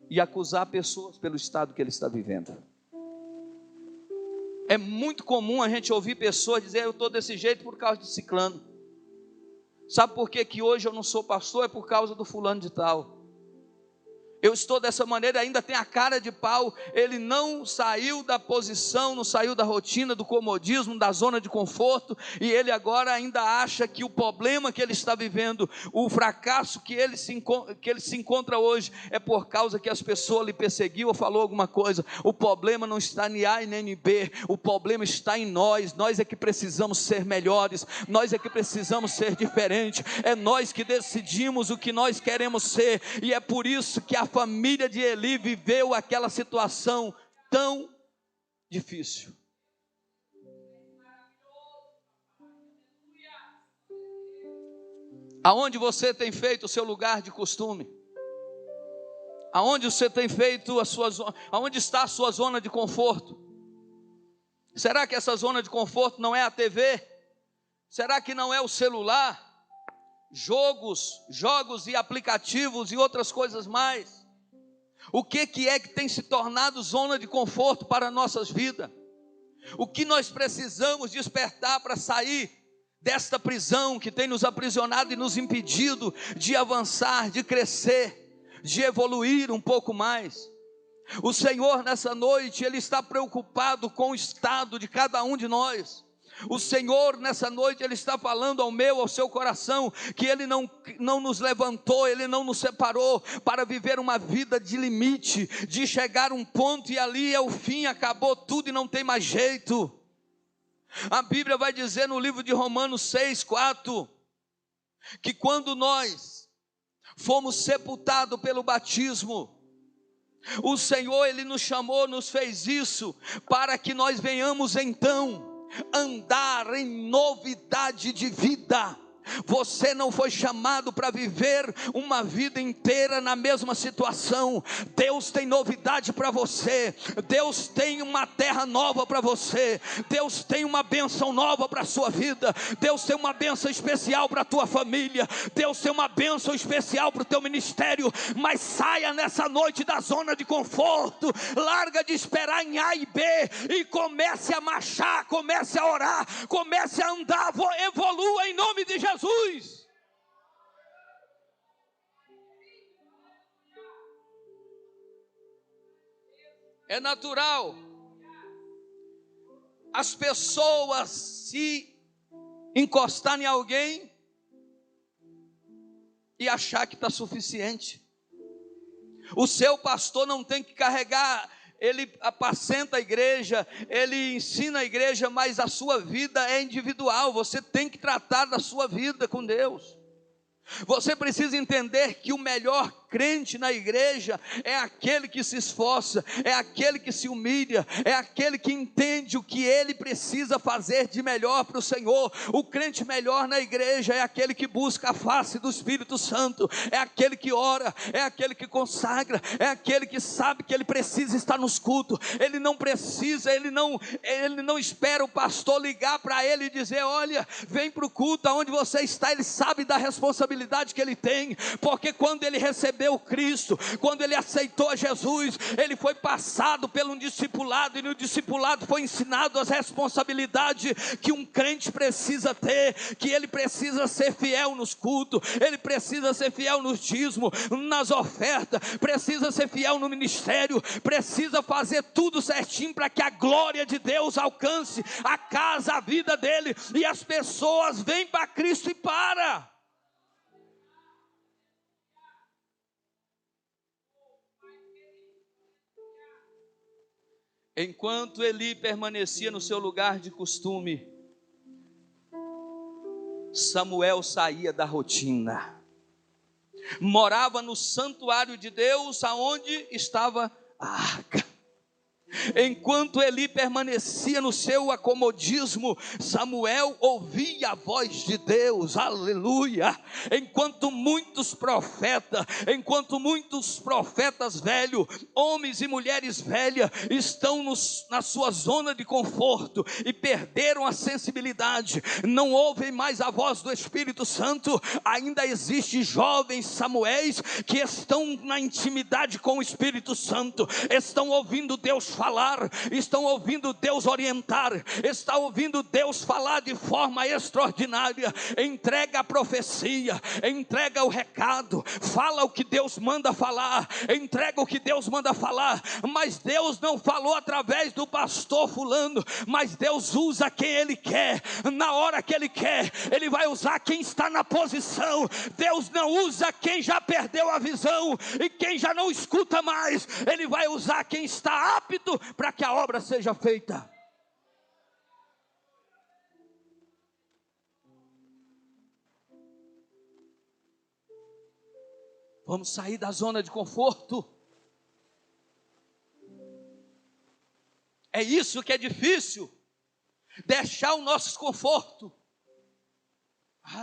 e acusar pessoas pelo estado que ele está vivendo. É muito comum a gente ouvir pessoas dizer: eu estou desse jeito por causa de ciclano. Sabe por que hoje eu não sou pastor? É por causa do fulano de tal. Eu estou dessa maneira, ainda tem a cara de pau. Ele não saiu da posição, não saiu da rotina, do comodismo, da zona de conforto, e ele agora ainda acha que o problema que ele está vivendo, o fracasso que ele se encontra hoje, é por causa que as pessoas lhe perseguiu ou falou alguma coisa. O problema não está em A e nem em B, o problema está em nós. Nós é que precisamos ser melhores, nós é que precisamos ser diferentes, é nós que decidimos o que nós queremos ser, e é por isso que a família de Eli viveu aquela situação tão difícil. Aonde você tem feito o seu lugar de costume? Aonde você tem feito a sua zona? Aonde está a sua zona de conforto? Será que essa zona de conforto não é a TV? Será que não é o celular? Jogos e aplicativos e outras coisas mais? O que é que tem se tornado zona de conforto para nossas vidas? O que nós precisamos despertar para sair desta prisão que tem nos aprisionado e nos impedido de avançar, de crescer, de evoluir um pouco mais? O Senhor nessa noite, Ele está preocupado com o estado de cada um de nós. O Senhor nessa noite, Ele está falando ao meu, ao seu coração, que Ele não nos levantou, Ele não nos separou para viver uma vida de limite, de chegar a um ponto e ali é o fim, acabou tudo e não tem mais jeito. A Bíblia vai dizer no livro de Romanos 6:4, que quando nós fomos sepultados pelo batismo, o Senhor, Ele nos chamou, nos fez isso, para que nós venhamos então andar em novidade de vida. Você não foi chamado para viver uma vida inteira na mesma situação. Deus tem novidade para você. Deus tem uma terra nova para você. Deus tem uma bênção nova para a sua vida. Deus tem uma bênção especial para a tua família. Deus tem uma bênção especial para o teu ministério. Mas saia nessa noite da zona de conforto. Larga de esperar em A e B e comece a marchar, comece a orar, comece a andar, evolua em nome de Jesus. É natural as pessoas se encostarem em alguém e achar que está suficiente. O seu pastor não tem que carregar, ele apacenta a igreja, ele ensina a igreja, mas a sua vida é individual. Você tem que tratar da sua vida com Deus. Você precisa entender que o melhor crente na igreja é aquele que se esforça, é aquele que se humilha, é aquele que entende o que ele precisa fazer de melhor para o Senhor. O crente melhor na igreja é aquele que busca a face do Espírito Santo, é aquele que ora, é aquele que consagra, é aquele que sabe que ele precisa estar nos cultos. Ele não precisa, ele não espera o pastor ligar para ele e dizer: olha, vem para o culto aonde você está. Ele sabe da responsabilidade que ele tem, porque quando ele recebeu Cristo, quando ele aceitou Jesus, ele foi passado pelo um discipulado, e no discipulado foi ensinado as responsabilidades que um crente precisa ter, que ele precisa ser fiel nos cultos, ele precisa ser fiel nos dízimos, nas ofertas, precisa ser fiel no ministério, precisa fazer tudo certinho para que a glória de Deus alcance a casa, a vida dele, e as pessoas vêm para Cristo e param. Enquanto Eli permanecia no seu lugar de costume, Samuel saía da rotina, morava no santuário de Deus, aonde estava a arca. Enquanto Eli permanecia no seu acomodismo, Samuel ouvia a voz de Deus, aleluia. Enquanto muitos profetas velhos, homens e mulheres velhas, estão na sua zona de conforto e perderam a sensibilidade, não ouvem mais a voz do Espírito Santo, ainda existem jovens Samuéis que estão na intimidade com o Espírito Santo, estão ouvindo Deus falar, estão ouvindo Deus orientar, estão ouvindo Deus falar de forma extraordinária. Entrega a profecia, entrega o recado, fala o que Deus manda falar, entrega o que Deus manda falar. Mas Deus não falou através do pastor fulano, mas Deus usa quem Ele quer, na hora que Ele quer. Ele vai usar quem está na posição. Deus não usa quem já perdeu a visão e quem já não escuta mais. Ele vai usar quem está apto para que a obra seja feita. Vamos sair da zona de conforto. É isso que é difícil, deixar o nosso conforto.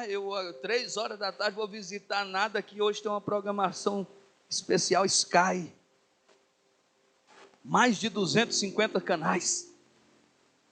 Eu 3 horas da tarde vou visitar nada, que hoje tem uma programação especial Sky. Mais de 250 canais.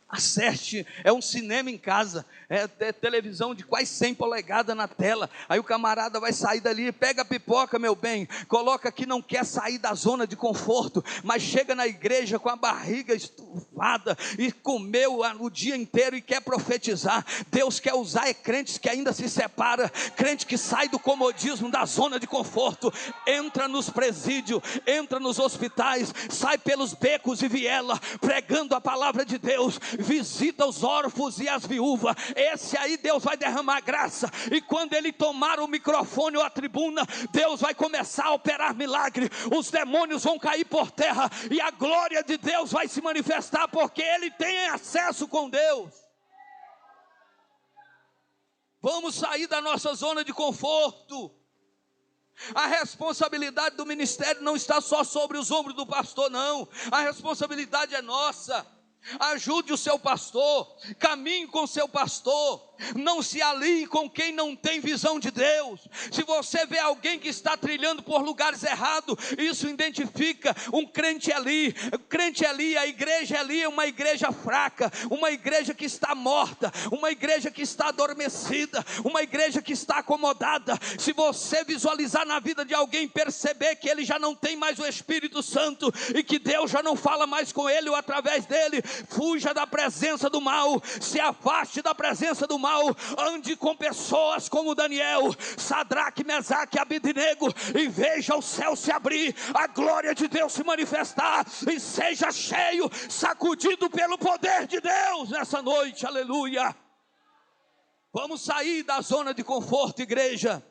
Acerte, é um cinema em casa, é televisão de quase 100 polegadas na tela. Aí o camarada vai sair dali, pega a pipoca, meu bem, coloca que não quer sair da zona de conforto, mas chega na igreja com a barriga estufada e comeu o dia inteiro e quer profetizar. Deus quer usar crentes que ainda se separam, crente que sai do comodismo, da zona de conforto, entra nos presídios, entra nos hospitais, sai pelos becos e vielas, pregando a palavra de Deus, visita os órfãos e as viúvas. Esse aí Deus vai derramar graça, e quando ele tomar o microfone ou a tribuna, Deus vai começar a operar milagre, os demônios vão cair por terra, e a glória de Deus vai se manifestar, porque ele tem acesso com Deus. Vamos sair da nossa zona de conforto. A responsabilidade do ministério não está só sobre os ombros do pastor, não. A responsabilidade é nossa. Ajude o seu pastor, caminhe com o seu pastor, Não se alie com quem não tem visão de Deus. Se você vê alguém que está trilhando por lugares errados, isso identifica um crente ali. O crente ali, a igreja ali é uma igreja fraca, uma igreja que está morta, uma igreja que está adormecida, uma igreja que está acomodada. Se você visualizar na vida de alguém, perceber que ele já não tem mais o Espírito Santo e que Deus já não fala mais com ele ou através dele, fuja da presença do mal, se afaste da presença do mal. Ande com pessoas como Daniel, Sadraque, Mesaque e Abednego, e veja o céu se abrir, a glória de Deus se manifestar, e seja cheio, sacudido pelo poder de Deus nessa noite, aleluia. Vamos sair da zona de conforto, igreja.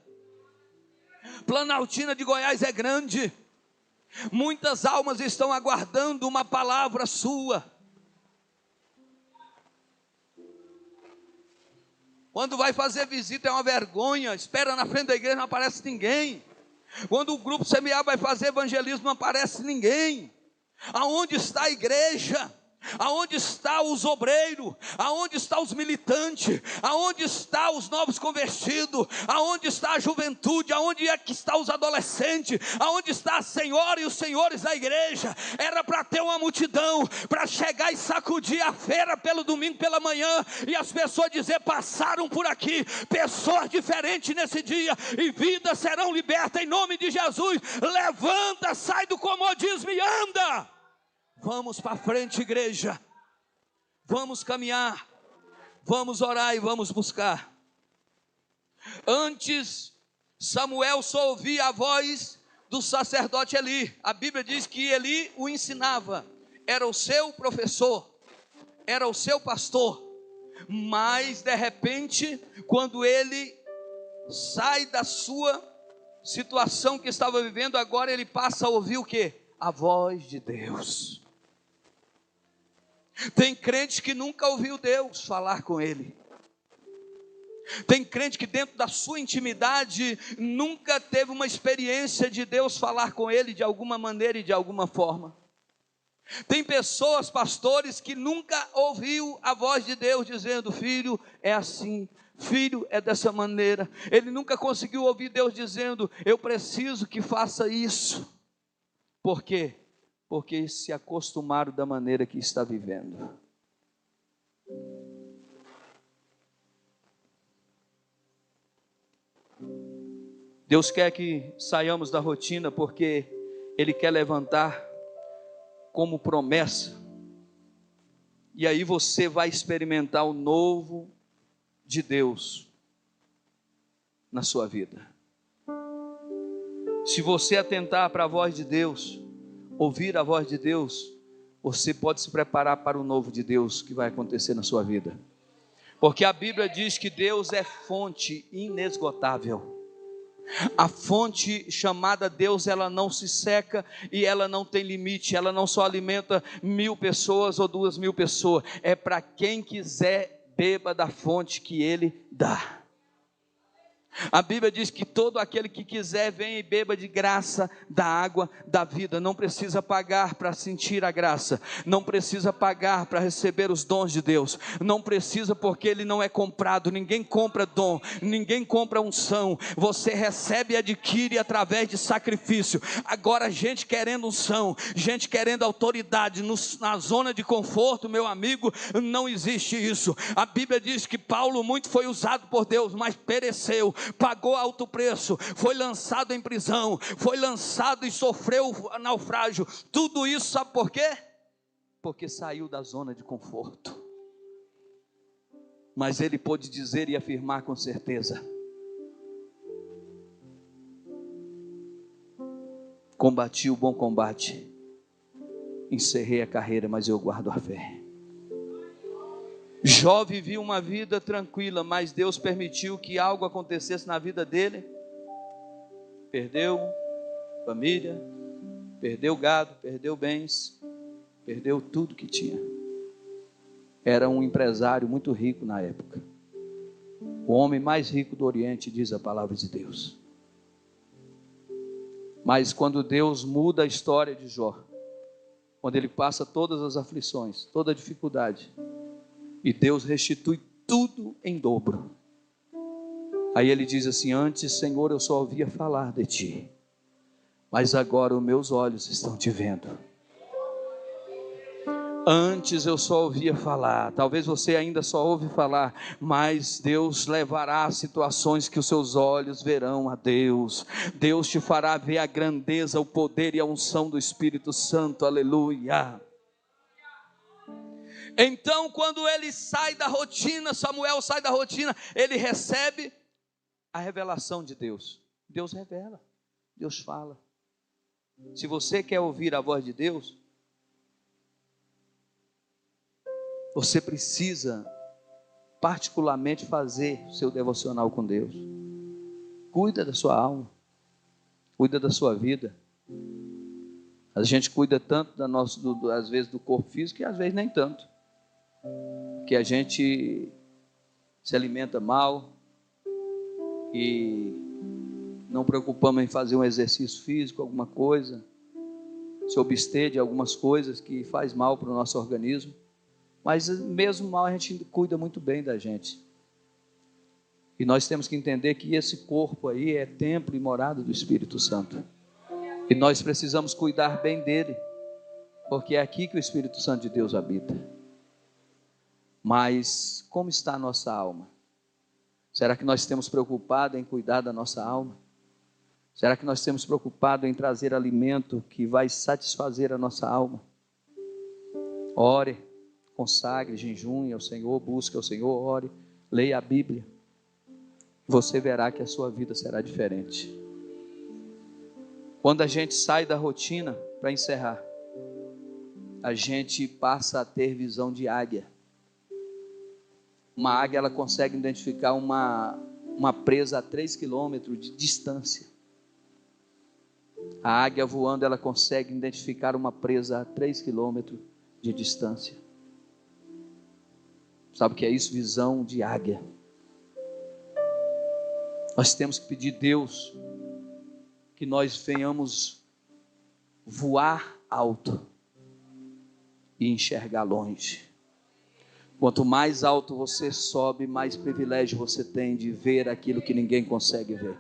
Planaltina de Goiás é grande, muitas almas estão aguardando uma palavra sua. Quando vai fazer visita é uma vergonha, espera na frente da igreja, não aparece ninguém. Quando o grupo semear vai fazer evangelismo, não aparece ninguém. Aonde está a igreja? Aonde está os obreiros? Aonde está os militantes? Aonde está os novos convertidos? Aonde está a juventude? Aonde é que está os adolescentes? Aonde está a senhora e os senhores da igreja? Era para ter uma multidão, para chegar e sacudir a feira pelo domingo pela manhã, e as pessoas dizer, passaram por aqui, pessoas diferentes nesse dia, e vidas serão libertas em nome de Jesus. Levanta, sai do comodismo e anda. Vamos para frente, igreja. Vamos caminhar. Vamos orar e vamos buscar. Antes, Samuel só ouvia a voz do sacerdote Eli. A Bíblia diz que Eli o ensinava. Era o seu professor. Era o seu pastor. Mas, de repente, quando ele sai da sua situação que estava vivendo, agora ele passa a ouvir o quê? A voz de Deus. Tem crente que nunca ouviu Deus falar com ele. Tem crente que dentro da sua intimidade nunca teve uma experiência de Deus falar com ele de alguma maneira e de alguma forma. Tem pessoas, pastores, que nunca ouviu a voz de Deus dizendo, filho, é assim, filho, é dessa maneira. Ele nunca conseguiu ouvir Deus dizendo, eu preciso que faça isso. Por quê? Porque se acostumaram da maneira que está vivendo. Deus quer que saiamos da rotina, porque Ele quer levantar como promessa, e aí você vai experimentar o novo de Deus na sua vida. Se você atentar para a voz de Deus, ouvir a voz de Deus, você pode se preparar para o novo de Deus que vai acontecer na sua vida. Porque a Bíblia diz que Deus é fonte inesgotável. A fonte chamada Deus, ela não se seca e ela não tem limite. Ela não só alimenta 1000 pessoas ou 2000 pessoas. É para quem quiser, beba da fonte que Ele dá. A Bíblia diz que todo aquele que quiser venha e beba de graça da água da vida. Não precisa pagar para sentir a graça, não precisa pagar para receber os dons de Deus, não precisa, porque ele não é comprado. Ninguém compra dom, ninguém compra unção. Você recebe e adquire através de sacrifício. Agora, gente querendo unção, gente querendo autoridade na zona de conforto, meu amigo, não existe isso. A Bíblia diz que Paulo muito foi usado por Deus, mas pereceu, pagou alto preço, foi lançado em prisão, foi lançado e sofreu naufrágio. Tudo isso sabe por quê? Porque saiu da zona de conforto. Mas ele pôde dizer e afirmar com certeza: combati o bom combate, encerrei a carreira, mas eu guardo a fé. Jó vivia uma vida tranquila, mas Deus permitiu que algo acontecesse na vida dele. Perdeu família, perdeu gado, perdeu bens, perdeu tudo que tinha. Era um empresário muito rico na época. O homem mais rico do Oriente, diz a palavra de Deus. Mas quando Deus muda a história de Jó, quando ele passa todas as aflições, toda a dificuldade, e Deus restitui tudo em dobro. Aí ele diz assim: antes, Senhor, eu só ouvia falar de ti, mas agora os meus olhos estão te vendo. Antes eu só ouvia falar, talvez você ainda só ouve falar, mas Deus levará a situações que os seus olhos verão a Deus. Deus te fará ver a grandeza, o poder e a unção do Espírito Santo, aleluia. Então, quando ele sai da rotina, Samuel sai da rotina, ele recebe a revelação de Deus. Deus revela, Deus fala. Se você quer ouvir a voz de Deus, você precisa particularmente fazer o seu devocional com Deus. Cuida da sua alma, cuida da sua vida. A gente cuida tanto às vezes do corpo físico e às vezes nem tanto. Que a gente se alimenta mal e não preocupamos em fazer um exercício físico, alguma coisa, se abster de algumas coisas que faz mal para o nosso organismo. Mas mesmo mal a gente cuida muito bem da gente. E nós temos que entender que esse corpo aí é templo e morada do Espírito Santo. E nós precisamos cuidar bem dele, porque é aqui que o Espírito Santo de Deus habita. Mas como está a nossa alma? Será que nós temos preocupado em cuidar da nossa alma? Será que nós temos preocupado em trazer alimento que vai satisfazer a nossa alma? Ore, consagre, jejum ao Senhor, busque ao Senhor, ore, leia a Bíblia. Você verá que a sua vida será diferente. Quando a gente sai da rotina, para encerrar, a gente passa a ter visão de águia. Uma águia, ela consegue identificar uma presa a 3 quilômetros de distância. A águia voando, ela consegue identificar uma presa a 3 quilômetros de distância. Sabe o que é isso? Visão de águia. Nós temos que pedir a Deus que nós venhamos voar alto e enxergar longe. Quanto mais alto você sobe, mais privilégio você tem de ver aquilo que ninguém consegue ver.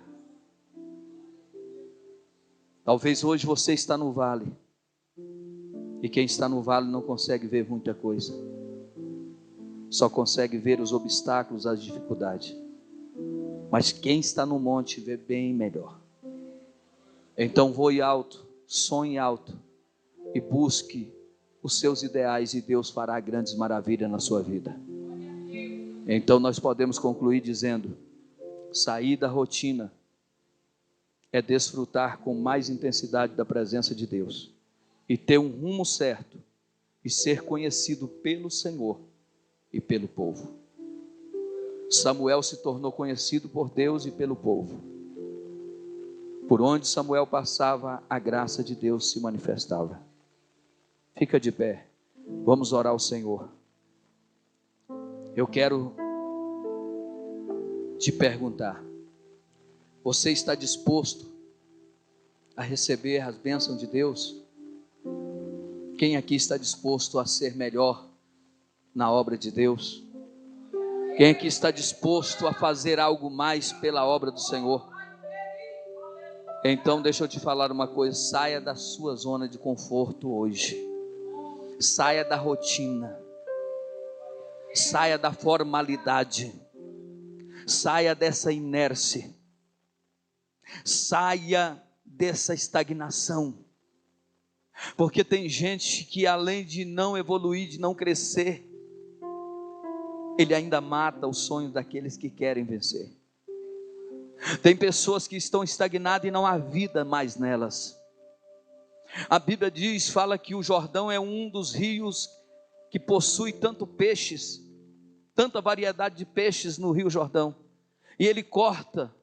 Talvez hoje você está no vale, e quem está no vale não consegue ver muita coisa. Só consegue ver os obstáculos, as dificuldades. Mas quem está no monte vê bem melhor. Então voe alto, sonhe alto e busque os seus ideais, e Deus fará grandes maravilhas na sua vida. Então nós podemos concluir dizendo: sair da rotina é desfrutar com mais intensidade da presença de Deus e ter um rumo certo e ser conhecido pelo Senhor e pelo povo. Samuel se tornou conhecido por Deus e pelo povo. Por onde Samuel passava, a graça de Deus se manifestava. Fica de pé, vamos orar ao Senhor. Eu quero te perguntar: você está disposto a receber as bênçãos de Deus? Quem aqui está disposto a ser melhor na obra de Deus? Quem aqui está disposto a fazer algo mais pela obra do Senhor? Então deixa eu te falar uma coisa: saia da sua zona de conforto hoje. Saia da rotina. Saia da formalidade. Saia dessa inércia. Saia dessa estagnação. Porque tem gente que, além de não evoluir, de não crescer, ele ainda mata os sonhos daqueles que querem vencer. Tem pessoas que estão estagnadas e não há vida mais nelas. A Bíblia fala que o Jordão é um dos rios que possui tanto peixes, tanta variedade de peixes no Rio Jordão. E ele corta,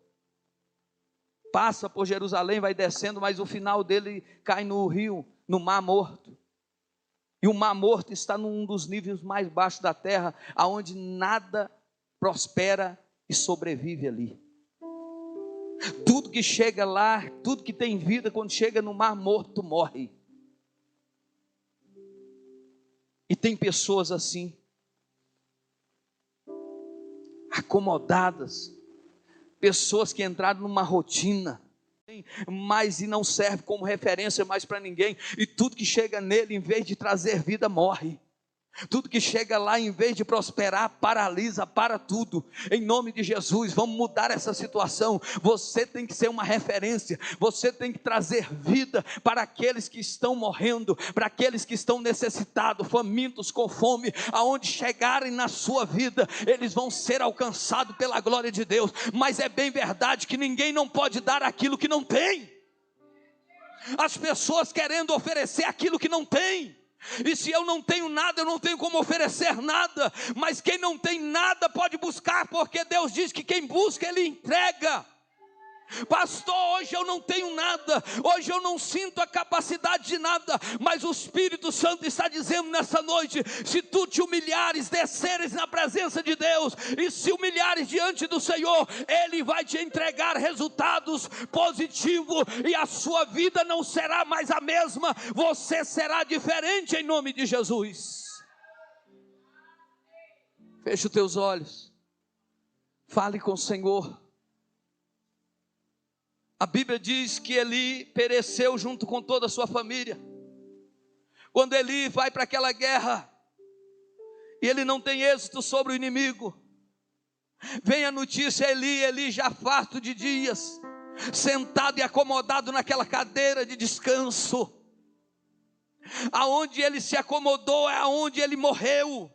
passa por Jerusalém, vai descendo, mas o final dele cai no rio, no Mar Morto. E o Mar Morto está num dos níveis mais baixos da terra, aonde nada prospera e sobrevive ali. Tudo que chega lá, tudo que tem vida, quando chega no Mar Morto, morre. E tem pessoas assim. acomodadas, pessoas que entraram numa rotina, mas e não serve como referência mais para ninguém, e tudo que chega nele, em vez de trazer vida, morre. Tudo que chega lá, em vez de prosperar, paralisa, para tudo. Em nome de Jesus, vamos mudar essa situação. Você tem que ser uma referência. Você tem que trazer vida para aqueles que estão morrendo, para aqueles que estão necessitados, famintos, com fome. Aonde chegarem na sua vida, eles vão ser alcançados pela glória de Deus. Mas é bem verdade que ninguém não pode dar aquilo que não tem. As pessoas querendo oferecer aquilo que não tem. E se eu não tenho nada, eu não tenho como oferecer nada. Mas quem não tem nada pode buscar, porque Deus diz que quem busca, Ele entrega. Pastor, hoje eu não tenho nada, hoje eu não sinto a capacidade de nada, mas o Espírito Santo está dizendo nessa noite: se tu te humilhares, desceres na presença de Deus, e se humilhares diante do Senhor, Ele vai te entregar resultados positivos, e a sua vida não será mais a mesma, você será diferente em nome de Jesus. Feche os teus olhos, fale com o Senhor. A Bíblia diz que Eli pereceu junto com toda a sua família. Quando Eli vai para aquela guerra, e ele não tem êxito sobre o inimigo, vem a notícia: Eli já farto de dias, sentado e acomodado naquela cadeira de descanso. Aonde ele se acomodou é aonde ele morreu.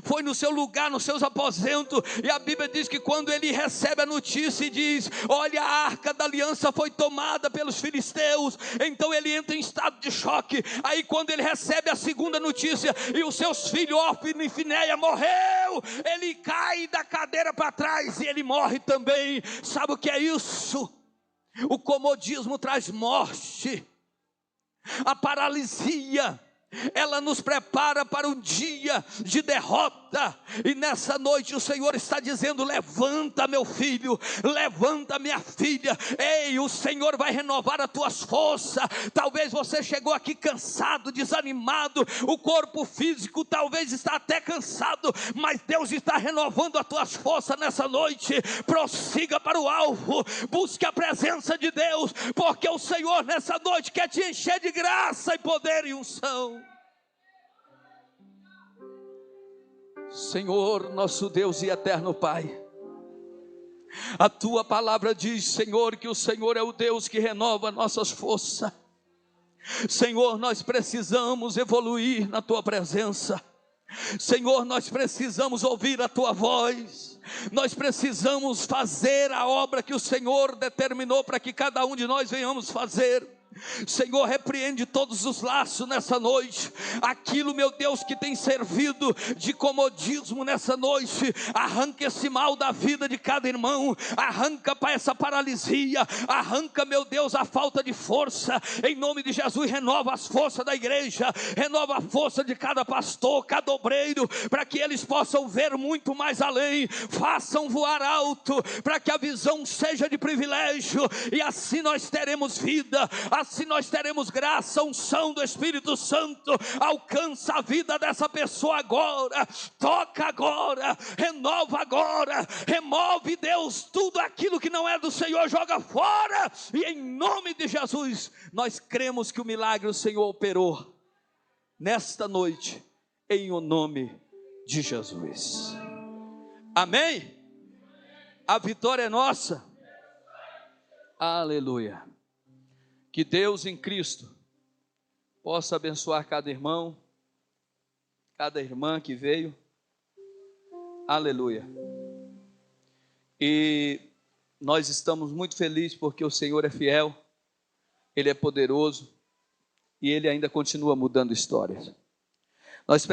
Foi no seu lugar, nos seus aposentos. E a Bíblia diz que quando ele recebe a notícia e diz: olha, a arca da aliança foi tomada pelos filisteus, então ele entra em estado de choque. Aí quando ele recebe a segunda notícia, e os seus filhos, Ofni e Finéia, morreu, ele cai da cadeira para trás e ele morre também. Sabe o que é isso? O comodismo traz morte. A paralisia, ela nos prepara para um dia de derrota. E nessa noite o Senhor está dizendo: levanta, meu filho, levanta, minha filha. Ei, o Senhor vai renovar as tuas forças. Talvez você chegou aqui cansado, desanimado, o corpo físico talvez está até cansado, mas Deus está renovando as tuas forças nessa noite. Prossiga para o alvo, busque a presença de Deus, porque o Senhor nessa noite quer te encher de graça e poder e unção. Senhor, nosso Deus e eterno Pai, a tua palavra diz, Senhor, que o Senhor é o Deus que renova nossas forças. Senhor, nós precisamos evoluir na tua presença. Senhor, nós precisamos ouvir a tua voz. Nós precisamos fazer a obra que o Senhor determinou para que cada um de nós venhamos fazer. Senhor, repreende todos os laços nessa noite. Aquilo, meu Deus, que tem servido de comodismo nessa noite, arranca esse mal da vida de cada irmão. Arranca para essa paralisia. Arranca, meu Deus, a falta de força. Em nome de Jesus, renova as forças da igreja. Renova a força de cada pastor, cada obreiro, para que eles possam ver muito mais além. Façam voar alto, para que a visão seja de privilégio. E assim nós teremos vida. Assim nós teremos graça, unção do Espírito Santo. Alcança a vida dessa pessoa agora. Toca agora, renova agora. Remove, Deus, tudo aquilo que não é do Senhor, joga fora. E em nome de Jesus, nós cremos que o milagre o Senhor operou nesta noite, em o nome de Jesus. Amém? A vitória é nossa. Aleluia. Que Deus em Cristo possa abençoar cada irmão, cada irmã que veio. Aleluia. E nós estamos muito felizes porque o Senhor é fiel, Ele é poderoso e Ele ainda continua mudando histórias. Nós